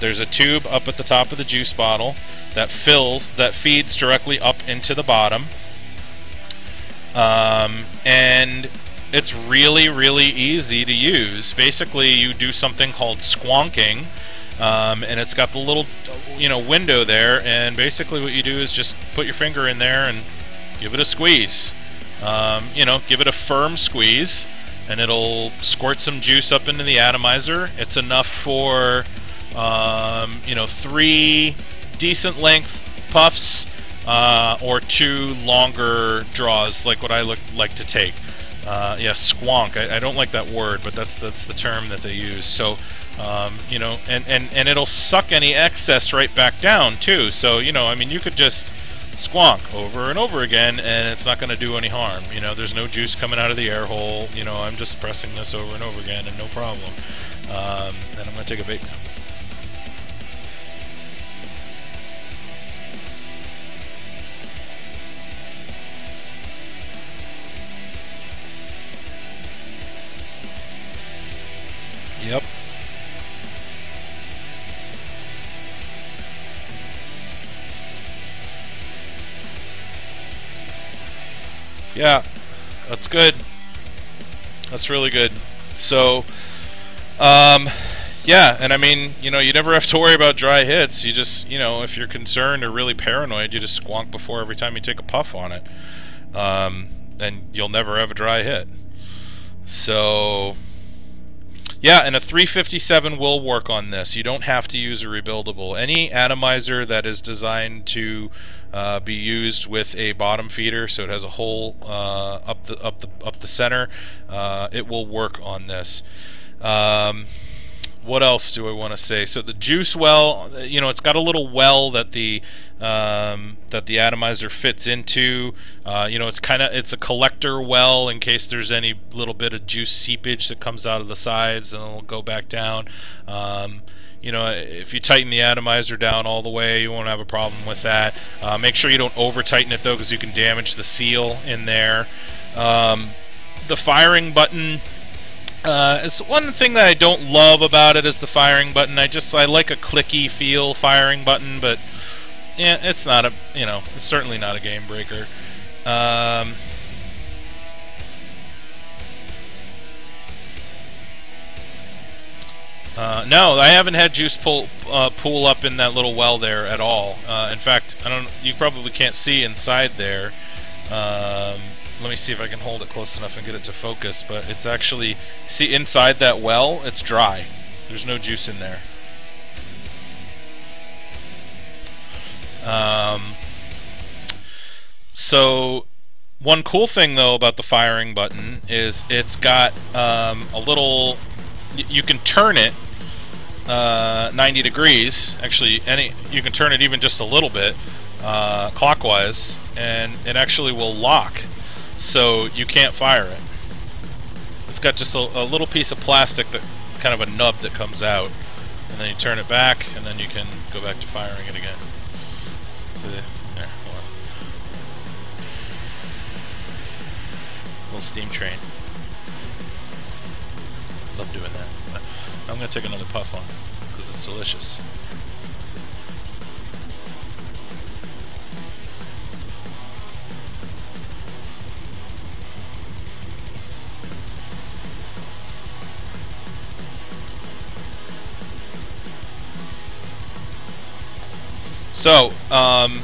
There's a tube up at the top of the juice bottle that feeds directly up into the bottom. And it's really, really easy to use. Basically, you do something called squonking, and it's got the little, window there. And basically, what you do is just put your finger in there and give it a squeeze. Give it a firm squeeze, and it'll squirt some juice up into the atomizer. It's enough for 3 decent length puffs, or 2 longer draws, like what I like to take. Yeah, squonk. I don't like that word, but that's the term that they use. So, and it'll suck any excess right back down too. So, you could just squonk over and over again, and it's not going to do any harm. There's no juice coming out of the air hole. I'm just pressing this over and over again, and no problem. And I'm going to take a bait now. Yep. Yeah, that's good. That's really good. So, yeah, and I mean, you never have to worry about dry hits. You just, if you're concerned or really paranoid, you just squonk before every time you take a puff on it. And you'll never have a dry hit. So, yeah, and a 357 will work on this. You don't have to use a rebuildable. Any atomizer that is designed to be used with a bottom feeder, so it has a hole up the center, it will work on this. what else do I want to say? So the juice well, you know, it's got a little well that the atomizer fits into. You know, it's a collector well in case there's any little bit of juice seepage that comes out of the sides, and it'll go back down. You know, if you tighten the atomizer down all the way, you won't have a problem with that. Make sure you don't over tighten it though, because you can damage the seal in there. The firing button. It's one thing that I don't love about it is the firing button. I like a clicky feel firing button, but yeah, it's not a, you know, it's certainly not a game breaker. No, I haven't had juice pool up in that little well there at all. In fact, you probably can't see inside there. Let me see if I can hold it close enough and get it to focus, but it's actually, see inside that well, it's dry. There's no juice in there. So one cool thing though about the firing button is it's got a little, you can turn it 90 degrees. Actually, you can turn it even just a little bit clockwise, and it actually will lock, so you can't fire it. It's got just a little piece of plastic, that kind of a nub that comes out, and then you turn it back, and then you can go back to firing it again. See there? Hold on. Little steam train. Love doing that. But I'm going to take another puff on it, because it's delicious. So,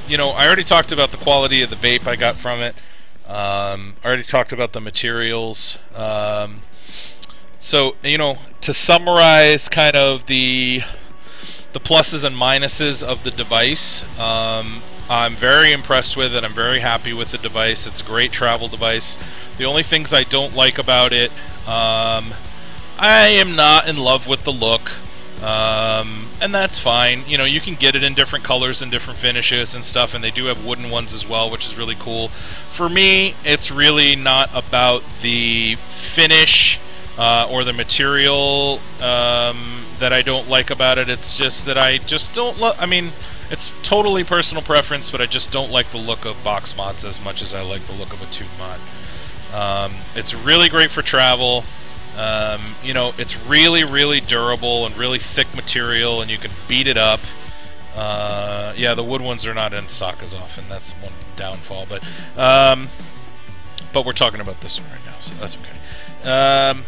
you know, I already talked about the quality of the vape I got from it. I already talked about the materials. So, you know, to summarize kind of the pluses and minuses of the device, I'm very impressed with it. I'm very happy with the device. It's a great travel device. The only things I don't like about it, I am not in love with the look. And that's fine. You know, you can get it in different colors and different finishes and stuff, and they do have wooden ones as well, which is really cool. For me, it's really not about the finish or the material that I don't like about it. It's just that I just don't love, I mean, it's totally personal preference, but I just don't like the look of box mods as much as I like the look of a tube mod. It's really great for travel. You know, it's really, really durable and really thick material, and you can beat it up. Yeah, the wood ones are not in stock as often. That's one downfall, but we're talking about this one right now, so that's okay.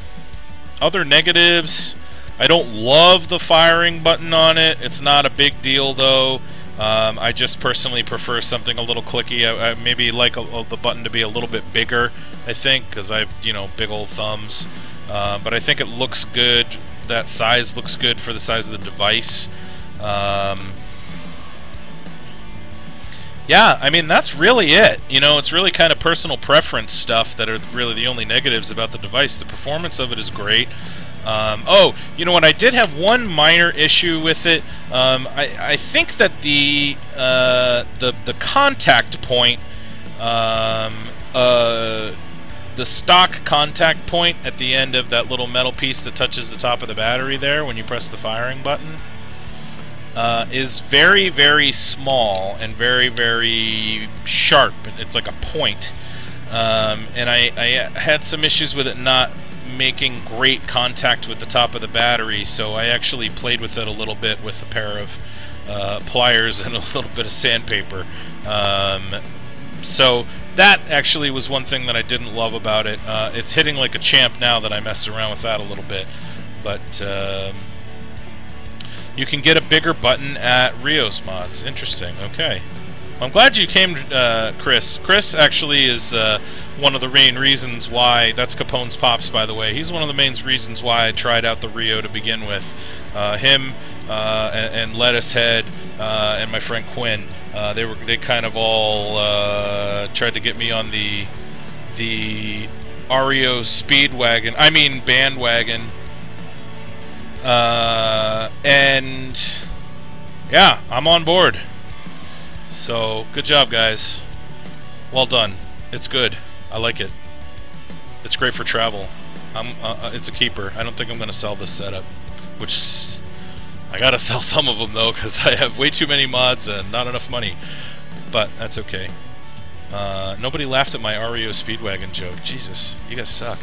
Other negatives, I don't love the firing button on it. It's not a big deal, though. I just personally prefer something a little clicky. I maybe like the button to be a little bit bigger, I think, because I've, you know, big old thumbs. But I think it looks good. That size looks good for the size of the device. Yeah, I mean, that's really it. You know, it's really kind of personal preference stuff that are really the only negatives about the device. The performance of it is great. Oh, you know what? I did have one minor issue with it. I think that the contact point, the stock contact point at the end of that little metal piece that touches the top of the battery there when you press the firing button, is very, very small and very, very sharp. It's like a point. And I had some issues with it not making great contact with the top of the battery, so I actually played with it a little bit with a pair of pliers and a little bit of sandpaper. So that actually was one thing that I didn't love about it. It's hitting like a champ now that I messed around with that a little bit. But you can get a bigger button at REOsMods. Interesting. Okay. Well, I'm glad you came, Chris. Chris actually is one of the main reasons why, that's Capone's Pops, by the way. He's one of the main reasons why I tried out the REO to begin with. Him and Lettuce Head and my friend Quinn, they kind of all tried to get me on the REO bandwagon. And yeah, I'm on board. So good job, guys. Well done. It's good. I like it. It's great for travel. It's a keeper. I don't think I'm going to sell this setup, which I gotta sell some of them though, because I have way too many mods and not enough money. But that's okay. Nobody laughed at my REO Speedwagon joke. Jesus, you guys suck.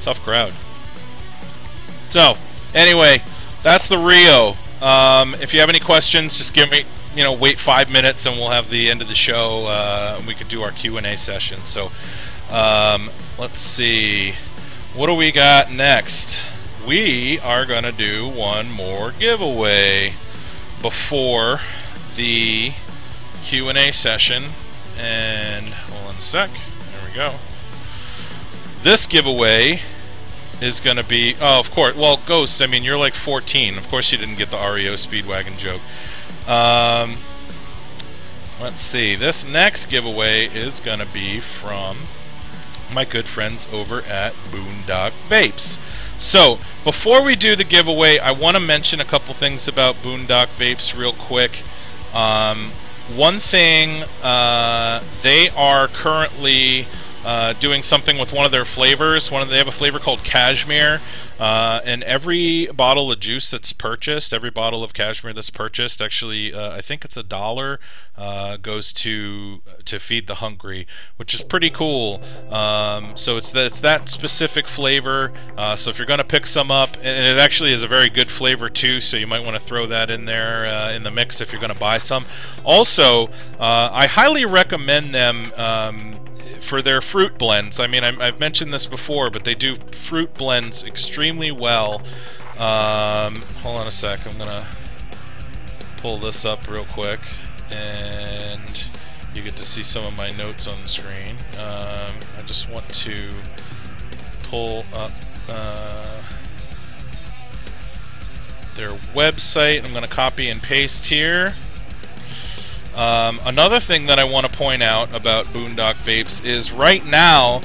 Tough crowd. So, anyway, that's the Rio. If you have any questions, just give me, wait 5 minutes and we'll have the end of the show. And we could do our Q&A session. So, let's see. What do we got next? We are going to do one more giveaway before the Q&A session. And hold on a sec. There we go. This giveaway is going to be... Oh, of course. Well, Ghost, I mean, you're like 14. Of course you didn't get the REO Speedwagon joke. Let's see. This next giveaway is going to be from my good friends over at Boondock Vapes. So, before we do the giveaway, I want to mention a couple things about Boondock Vapes real quick. One thing, they are currently doing something with one of their flavors. They have a flavor called Cashmere, and every bottle of juice that's purchased, every bottle of Cashmere that's purchased, actually, I think it's $1, goes to feed the hungry, which is pretty cool. So it's that specific flavor. So if you're going to pick some up, and it actually is a very good flavor too, so you might want to throw that in there in the mix if you're going to buy some. Also, I highly recommend them for their fruit blends. I mean, I've mentioned this before, but they do fruit blends extremely well. Hold on a sec. I'm going to pull this up real quick, and you get to see some of my notes on the screen. I just want to pull up their website. I'm going to copy and paste here. Another thing that I want to point out about Boondock Vapes is right now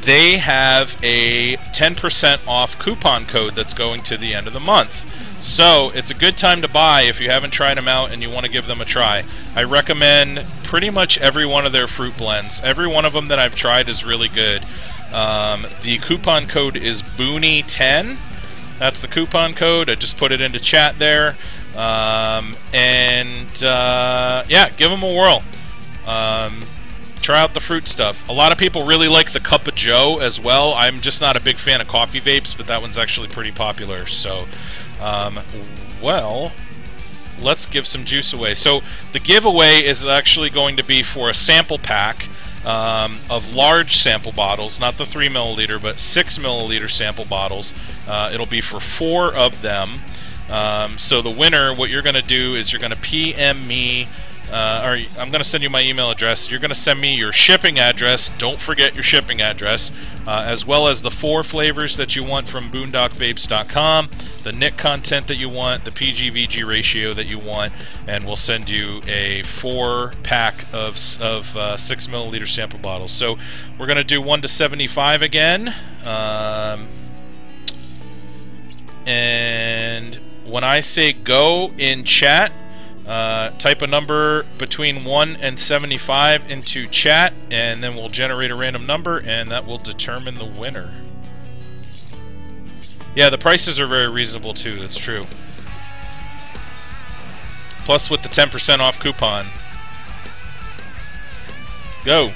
they have a 10% off coupon code that's going to the end of the month. So it's a good time to buy if you haven't tried them out and you want to give them a try. I recommend pretty much every one of their fruit blends. Every one of them that I've tried is really good. The coupon code is Booney10. That's the coupon code. I just put it into chat there. Yeah, give them a whirl. Try out the fruit stuff. A lot of people really like the Cup of Joe as well. I'm just not a big fan of coffee vapes, but that one's actually pretty popular. So, well, let's give some juice away. So the giveaway is actually going to be for a sample pack of large sample bottles, not the 3 milliliter, but 6 milliliter sample bottles. It'll be for 4 of them. So the winner, what you're going to do is you're going to PM me, or I'm going to send you my email address. You're going to send me your shipping address. Don't forget your shipping address, as well as the 4 flavors that you want from boondockvapes.com, the nic content that you want, the PG-VG ratio that you want, and we'll send you a 4-pack of 6 milliliter sample bottles. So we're going to do 1 to 75 again, and when I say go in chat, type a number between 1 and 75 into chat, and then we'll generate a random number, and that will determine the winner. Yeah, the prices are very reasonable too, that's true. Plus with the 10% off coupon. Go!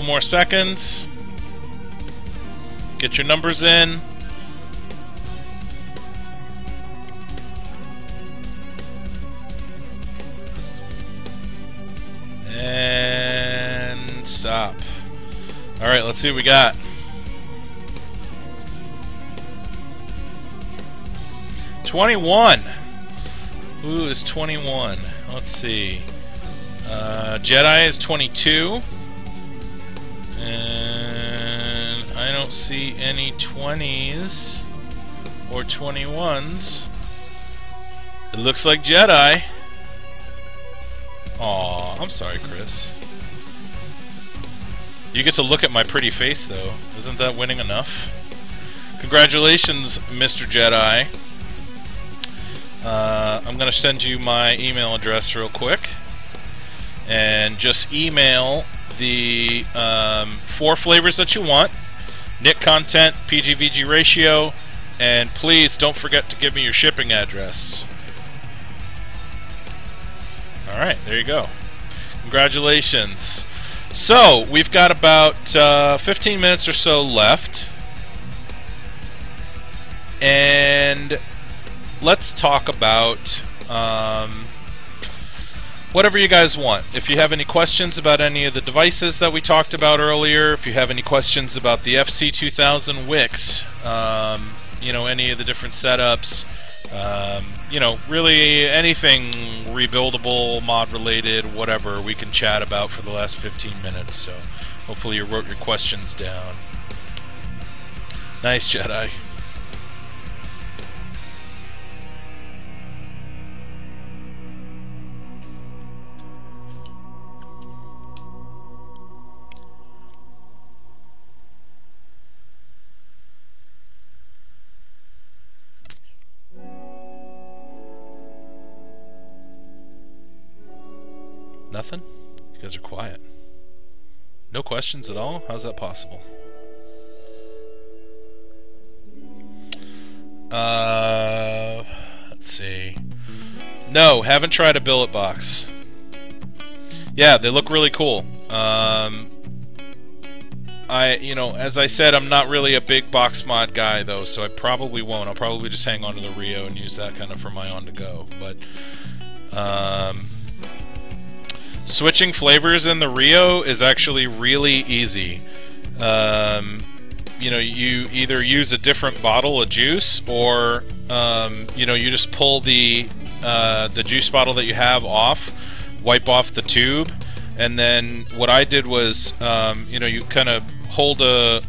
couple more seconds. Get your numbers in. And stop. Alright, let's see what we got. 21. Who is 21? Let's see. Jedi is 22. And I don't see any 20s or 21s. It looks like Jedi. Aw, I'm sorry, Chris. You get to look at my pretty face, though. Isn't that winning enough? Congratulations, Mr. Jedi. I'm going to send you my email address real quick. And just email the 4 flavors that you want. Knit content, PG-VG ratio, and please don't forget to give me your shipping address. Alright, there you go. Congratulations. So, we've got about 15 minutes or so left. And let's talk about whatever you guys want. If you have any questions about any of the devices that we talked about earlier, if you have any questions about the FC2000 wicks, you know, any of the different setups, you know, really anything rebuildable, mod related, whatever, we can chat about for the last 15 minutes. So hopefully you wrote your questions down. Nice, Jedi. Nothing? You guys are quiet. No questions at all? How's that possible? Let's see. No, haven't tried a billet box. Yeah, they look really cool. You know, as I said, I'm not really a big box mod guy though, so I probably won't. I'll probably just hang on to the Rio and use that kind of for my on-the-go. But switching flavors in the Rio is actually really easy. You know, you either use a different bottle of juice, or you know, you just pull the juice bottle that you have off, wipe off the tube, and then what I did was, you know, you kind of hold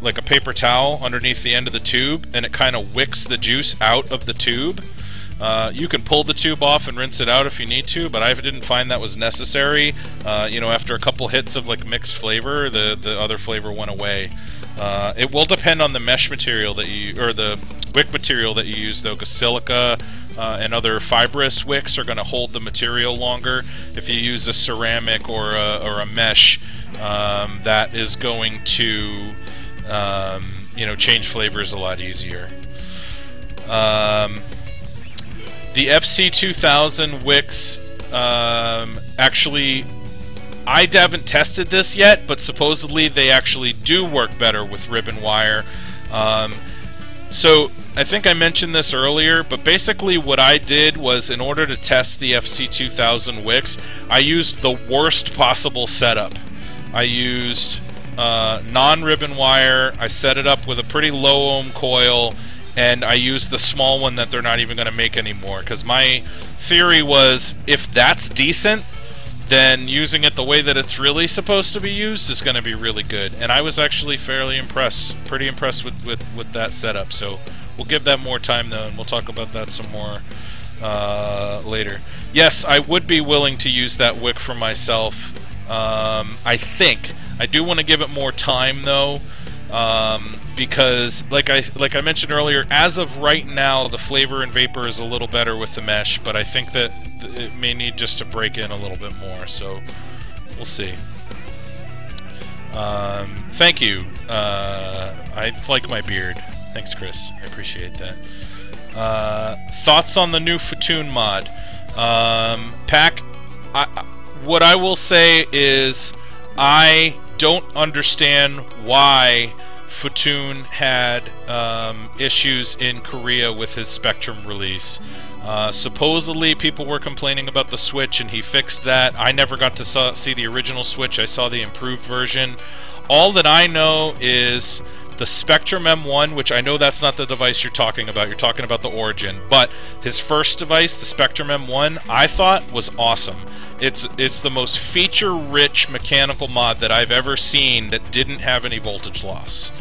like a paper towel underneath the end of the tube, and it kind of wicks the juice out of the tube. You can pull the tube off and rinse it out if you need to, but I didn't find that was necessary. You know, after a couple hits of like mixed flavor, the other flavor went away. It will depend on the mesh material that you, or the wick material that you use, though, because silica and other fibrous wicks are going to hold the material longer. If you use a ceramic or a mesh, that is going to you know, change flavors a lot easier. The FC2000 wicks, actually, I haven't tested this yet, but supposedly they actually do work better with ribbon wire. So I think I mentioned this earlier, but basically what I did was, in order to test the FC2000 wicks, I used the worst possible setup. I used non-ribbon wire. I set it up with a pretty low ohm coil, and I used the small one that they're not even going to make anymore, because my theory was, if that's decent, then using it the way that it's really supposed to be used is going to be really good. And I was actually fairly impressed, pretty impressed with that setup. So we'll give that more time though, and we'll talk about that some more later. Yes, I would be willing to use that wick for myself. I think I do want to give it more time though, because like I mentioned earlier, as of right now, the flavor and vapor is a little better with the mesh, but I think that it may need just to break in a little bit more, so we'll see. Thank you. I like my beard. Thanks, Chris. I appreciate that. Thoughts on the new Futun mod? Pack, what I will say is, I don't understand why Futun had issues in Korea with his Spectrum release. Supposedly people were complaining about the Switch and he fixed that. I never got to see the original Switch. I saw the improved version. All that I know is the Spectrum M1, which I know that's not the device you're talking about. You're talking about the Origin. But his first device, the Spectrum M1, I thought was awesome. It's the most feature-rich mechanical mod that I've ever seen that didn't have any voltage loss.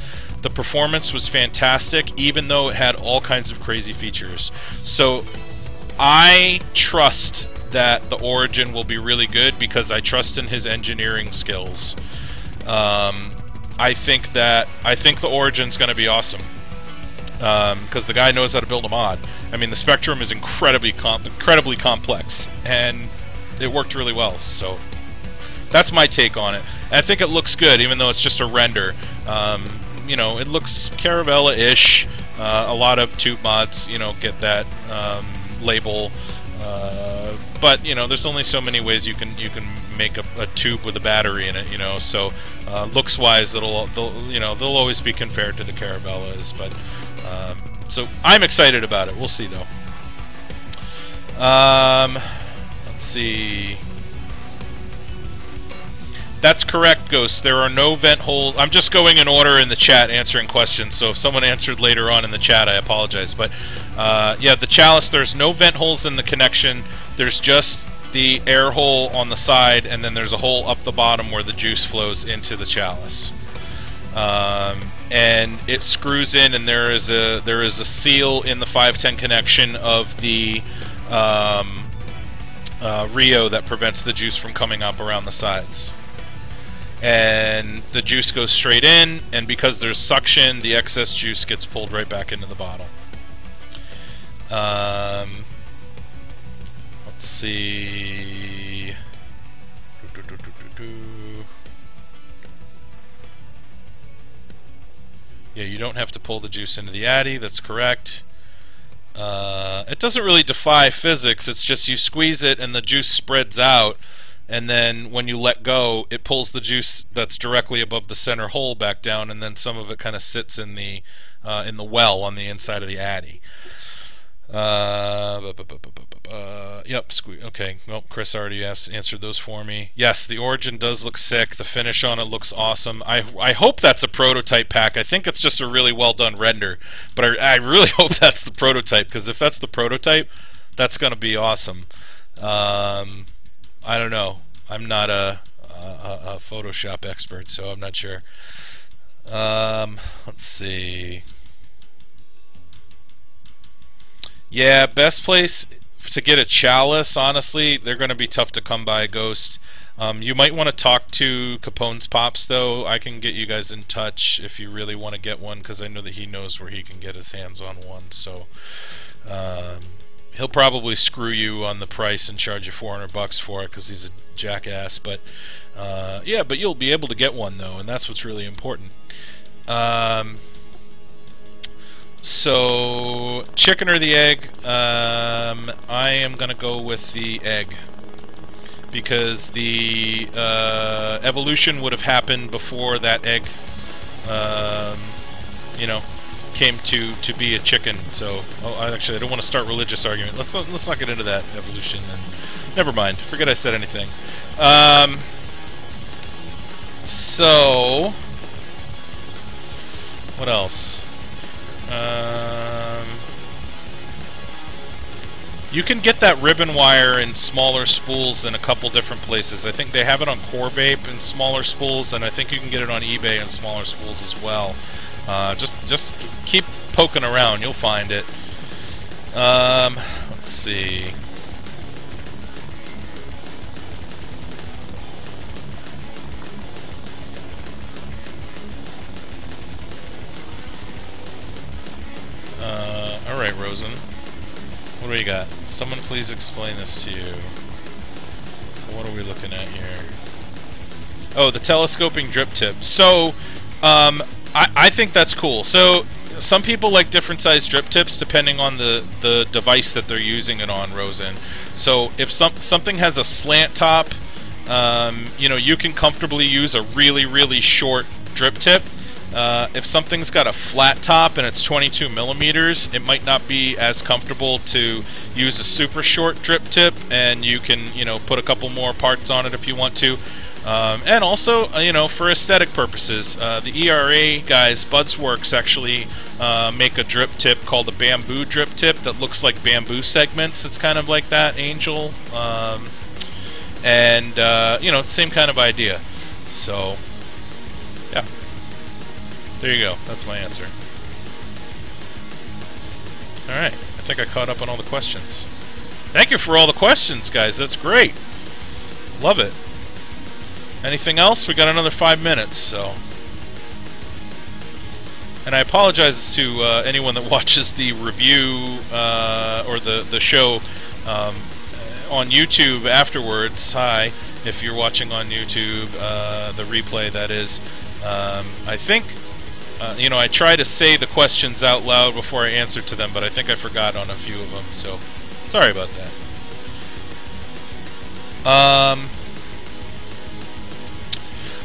The performance was fantastic, even though it had all kinds of crazy features. So I trust that the Origin will be really good because I trust in his engineering skills. I think the Origin's going to be awesome because the guy knows how to build a mod. I mean, the Spectrum is incredibly complex, and it worked really well. So that's my take on it. And I think it looks good, even though it's just a render. You know, it looks Caravella-ish. A lot of tube mods, you know, get that label. But you know, there's only so many ways you can make a tube with a battery in it, you know. So looks-wise, they'll always be compared to the Caravellas. But so I'm excited about it. We'll see though. Let's see. That's correct, Ghost. There are no vent holes. I'm just going in order in the chat answering questions, so if someone answered later on in the chat, I apologize. But yeah, the Chalice, there's no vent holes in the connection. There's just the air hole on the side, and then there's a hole up the bottom where the juice flows into the Chalice. And it screws in, and there is a seal in the 510 connection of the REO that prevents the juice from coming up around the sides. And the juice goes straight in, and because there's suction, the excess juice gets pulled right back into the bottle. Let's see. Yeah, you don't have to pull the juice into the addy, that's correct. It doesn't really defy physics, it's just you squeeze it and the juice spreads out. And then when you let go, it pulls the juice that's directly above the center hole back down, and then some of it kind of sits in the well on the inside of the addy. Yep, okay. Well, Chris already answered those for me. Yes, the Origin does look sick. The finish on it looks awesome. I hope that's a prototype pack. I think it's just a really well done render, but I really hope that's the prototype, because if that's the prototype, that's going to be awesome. I don't know. I'm not a Photoshop expert, so I'm not sure. Let's see. Yeah, best place to get a Chalice, honestly, they're going to be tough to come by, Ghost. You might want to talk to Capone's Pops, though. I can get you guys in touch if you really want to get one, because I know that he knows where he can get his hands on one. So he'll probably screw you on the price and charge you $400 for it because he's a jackass. But yeah, but you'll be able to get one though, and that's what's really important. So chicken or the egg? I am gonna go with the egg because the evolution would have happened before that egg, you know, came to be a chicken. So, actually, I don't want to start religious argument. Let's not get into that evolution. And never mind. Forget I said anything. So, what else? You can get that ribbon wire in smaller spools in a couple different places. I think they have it on Core Vape in smaller spools, and I think you can get it on eBay in smaller spools as well. Just keep poking around, you'll find it. Let's see. Alright, Rosen. What do we got? Someone please explain this to you. What are we looking at here? Oh, the telescoping drip tip. So, I think that's cool. So, some people like different size drip tips depending on the device that they're using it on, Rosen. So, if something has a slant top you know, you can comfortably use a really, really short drip tip. If something's got a flat top and it's 22 millimeters, it might not be as comfortable to use a super short drip tip, and you can, you know, put a couple more parts on it if you want to. And also, you know, for aesthetic purposes, the ERA guys, Budsworks, actually make a drip tip called a bamboo drip tip that looks like bamboo segments. It's kind of like that, Angel. And, you know, it's the same kind of idea. So, yeah. There you go. That's my answer. Alright. I think I caught up on all the questions. Thank you for all the questions, guys. That's great. Love it. Anything else? We got another 5 minutes, so. And I apologize to anyone that watches the review or the show on YouTube afterwards. Hi, if you're watching on YouTube, the replay, that is. I think, you know, I try to say the questions out loud before I answer to them, but I think I forgot on a few of them, so sorry about that.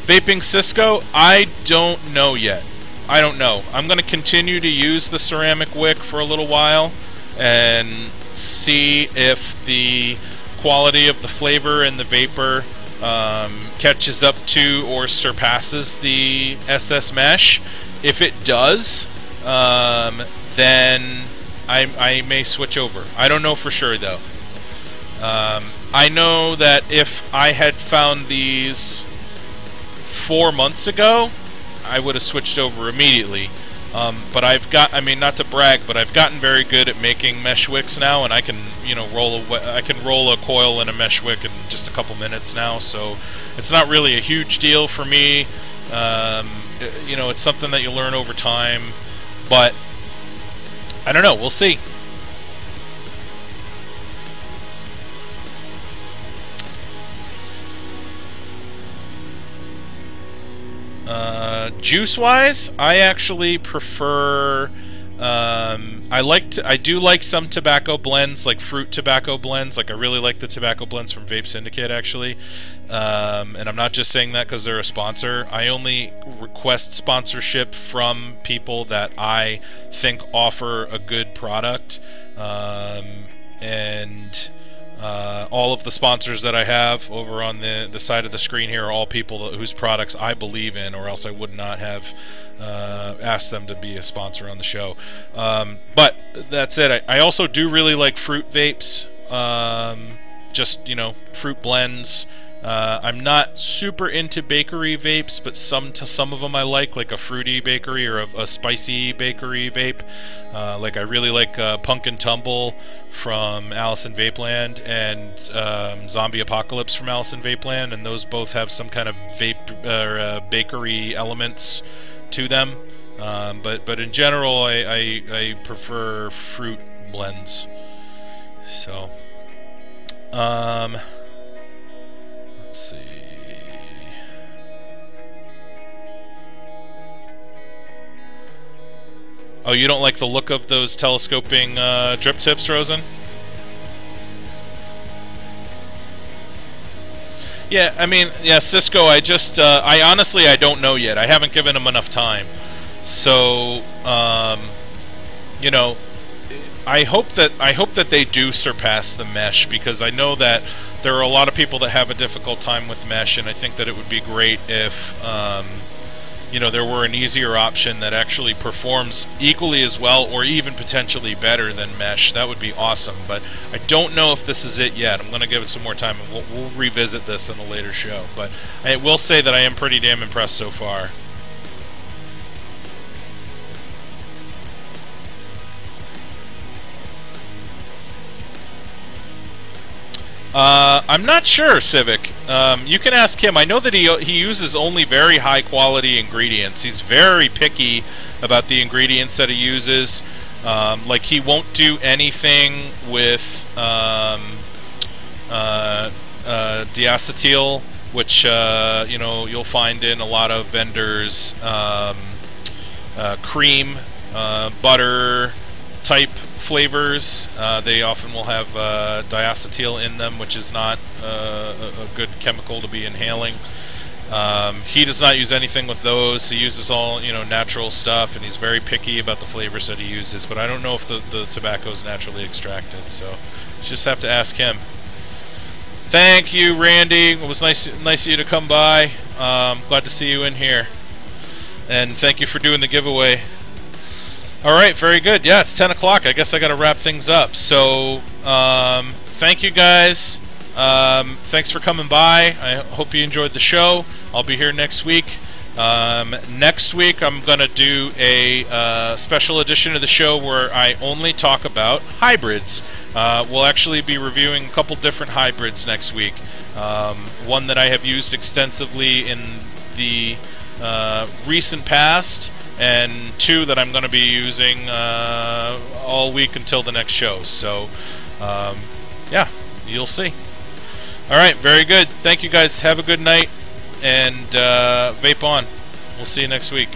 Vaping Cisco, I don't know yet. I don't know. I'm going to continue to use the ceramic wick for a little while and see if the quality of the flavor and the vapor catches up to or surpasses the SS mesh. If it does, then I may switch over. I don't know for sure, though. I know that if I had found these 4 months ago, I would have switched over immediately. But I've got, I mean, not to brag, but I've gotten very good at making mesh wicks now, and I can, you know, I can roll a coil in a mesh wick in just a couple minutes now, so it's not really a huge deal for me. You know, it's something that you learn over time, but I don't know, we'll see. Juice-wise, I actually prefer. I do like some tobacco blends, like fruit tobacco blends. Like I really like the tobacco blends from Vape Syndicate, actually. And I'm not just saying that because they're a sponsor. I only request sponsorship from people that I think offer a good product. All of the sponsors that I have over on the side of the screen here are all people whose products I believe in, or else I would not have asked them to be a sponsor on the show. But that said, I also do really like fruit vapes, just, you know, fruit blends. I'm not super into bakery vapes, but some of them I like a fruity bakery or a spicy bakery vape. Like I really like Pumpkin Tumble from Alice in Vapeland and Zombie Apocalypse from Alice in Vapeland, and those both have some kind of vape or bakery elements to them. But in general, I prefer fruit blends. So. Let's see. Oh, you don't like the look of those telescoping drip tips, Rosen? Yeah, I mean, yeah, Cisco. I honestly, I don't know yet. I haven't given them enough time. So, you know, I hope that they do surpass the mesh, because I know that there are a lot of people that have a difficult time with mesh, and I think that it would be great if, you know, there were an easier option that actually performs equally as well or even potentially better than mesh. That would be awesome, but I don't know if this is it yet. I'm going to give it some more time, and we'll revisit this in a later show. But I will say that I am pretty damn impressed so far. I'm not sure, Civic. You can ask him. I know that he uses only very high quality ingredients. He's very picky about the ingredients that he uses. Like he won't do anything with diacetyl, which you know, you'll find in a lot of vendors' cream, butter type flavors. They often will have diacetyl in them, which is not a good chemical to be inhaling. He does not use anything with those. He uses all, you know, natural stuff, and he's very picky about the flavors that he uses. But I don't know if the tobacco is naturally extracted, so you just have to ask him. Thank you, Randy. It was nice of you to come by. Glad to see you in here, and thank you for doing the giveaway. All right, very good. Yeah, it's 10 o'clock. I guess I got to wrap things up. So, thank you guys. Thanks for coming by. I hope you enjoyed the show. I'll be here next week. Next week, I'm going to do a special edition of the show where I only talk about hybrids. We'll actually be reviewing a couple different hybrids next week. One that I have used extensively in the recent past, and two that I'm going to be using all week until the next show. So, yeah, you'll see. Alright, very good. Thank you guys. Have a good night, and vape on. We'll see you next week.